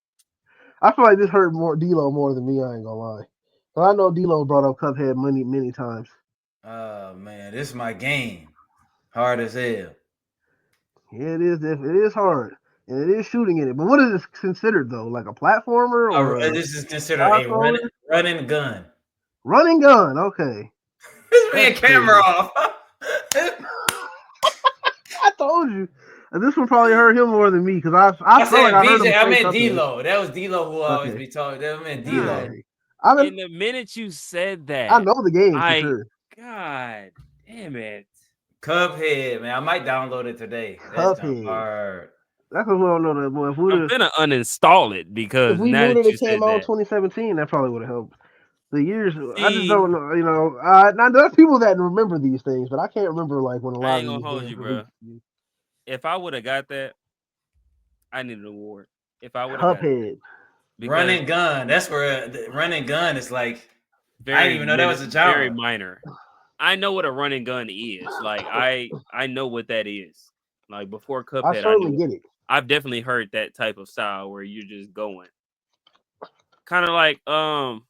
I feel like this hurt more D-Lo more than me. I ain't gonna lie. So I know D-Lo brought up Cuphead many times. Oh man, this is my game. Hard as hell. Yeah, it is. It is hard, and it is shooting in it. But what is this considered though? Like a platformer or a This is considered a running gun. running gun? Okay. This man camera off. I told you. And this would probably hurt him more than me because I feel like I heard him BJ. I say meant something. D-Lo. That was D-Lo who always Okay. be talking. That meant Yeah. D-Lo. In the minute you said that, I know the game for sure. God damn it. Cuphead, man. I might download it today. That's hard. That's what we don't know that boy. If I'm gonna uninstall it because if we now knew that that you it came said out in that, 2017, that probably would have helped. The years, I just See- don't know. You know, now there's people that remember these things, but I can't remember like when a I lot ain't of gonna these hold games you, were bro. released. If I would have got that, I need an award. If I would have got Cuphead. it. Because Running gun. That's where the running gun is like. very I didn't even know that was a genre. Very minor. I know what a running gun is. Like I know what that is. Like before Cuphead, I certainly get it. I've definitely heard that type of style where you're just going. Kind of like no,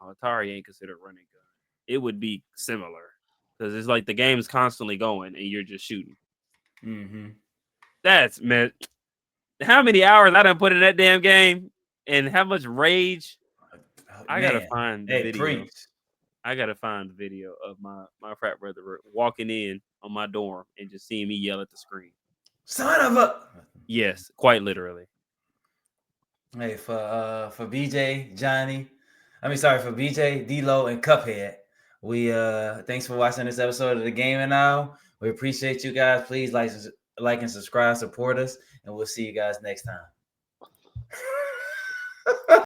Atari ain't considered running gun. It would be similar because it's like the game's constantly going and you're just shooting. Mm-hmm. That's man. How many hours I done put in that damn game and how much rage. I gotta find the video. Preach. I gotta find the video of my frat brother walking in on my dorm and just seeing me yell at the screen. Son of a. Yes, quite literally. Hey, for BJ, Johnny, for BJ, D-Lo, and Cuphead. We thanks for watching this episode of the Gaming Now. We appreciate you guys. Please like and subscribe, support us, and we'll see you guys next time.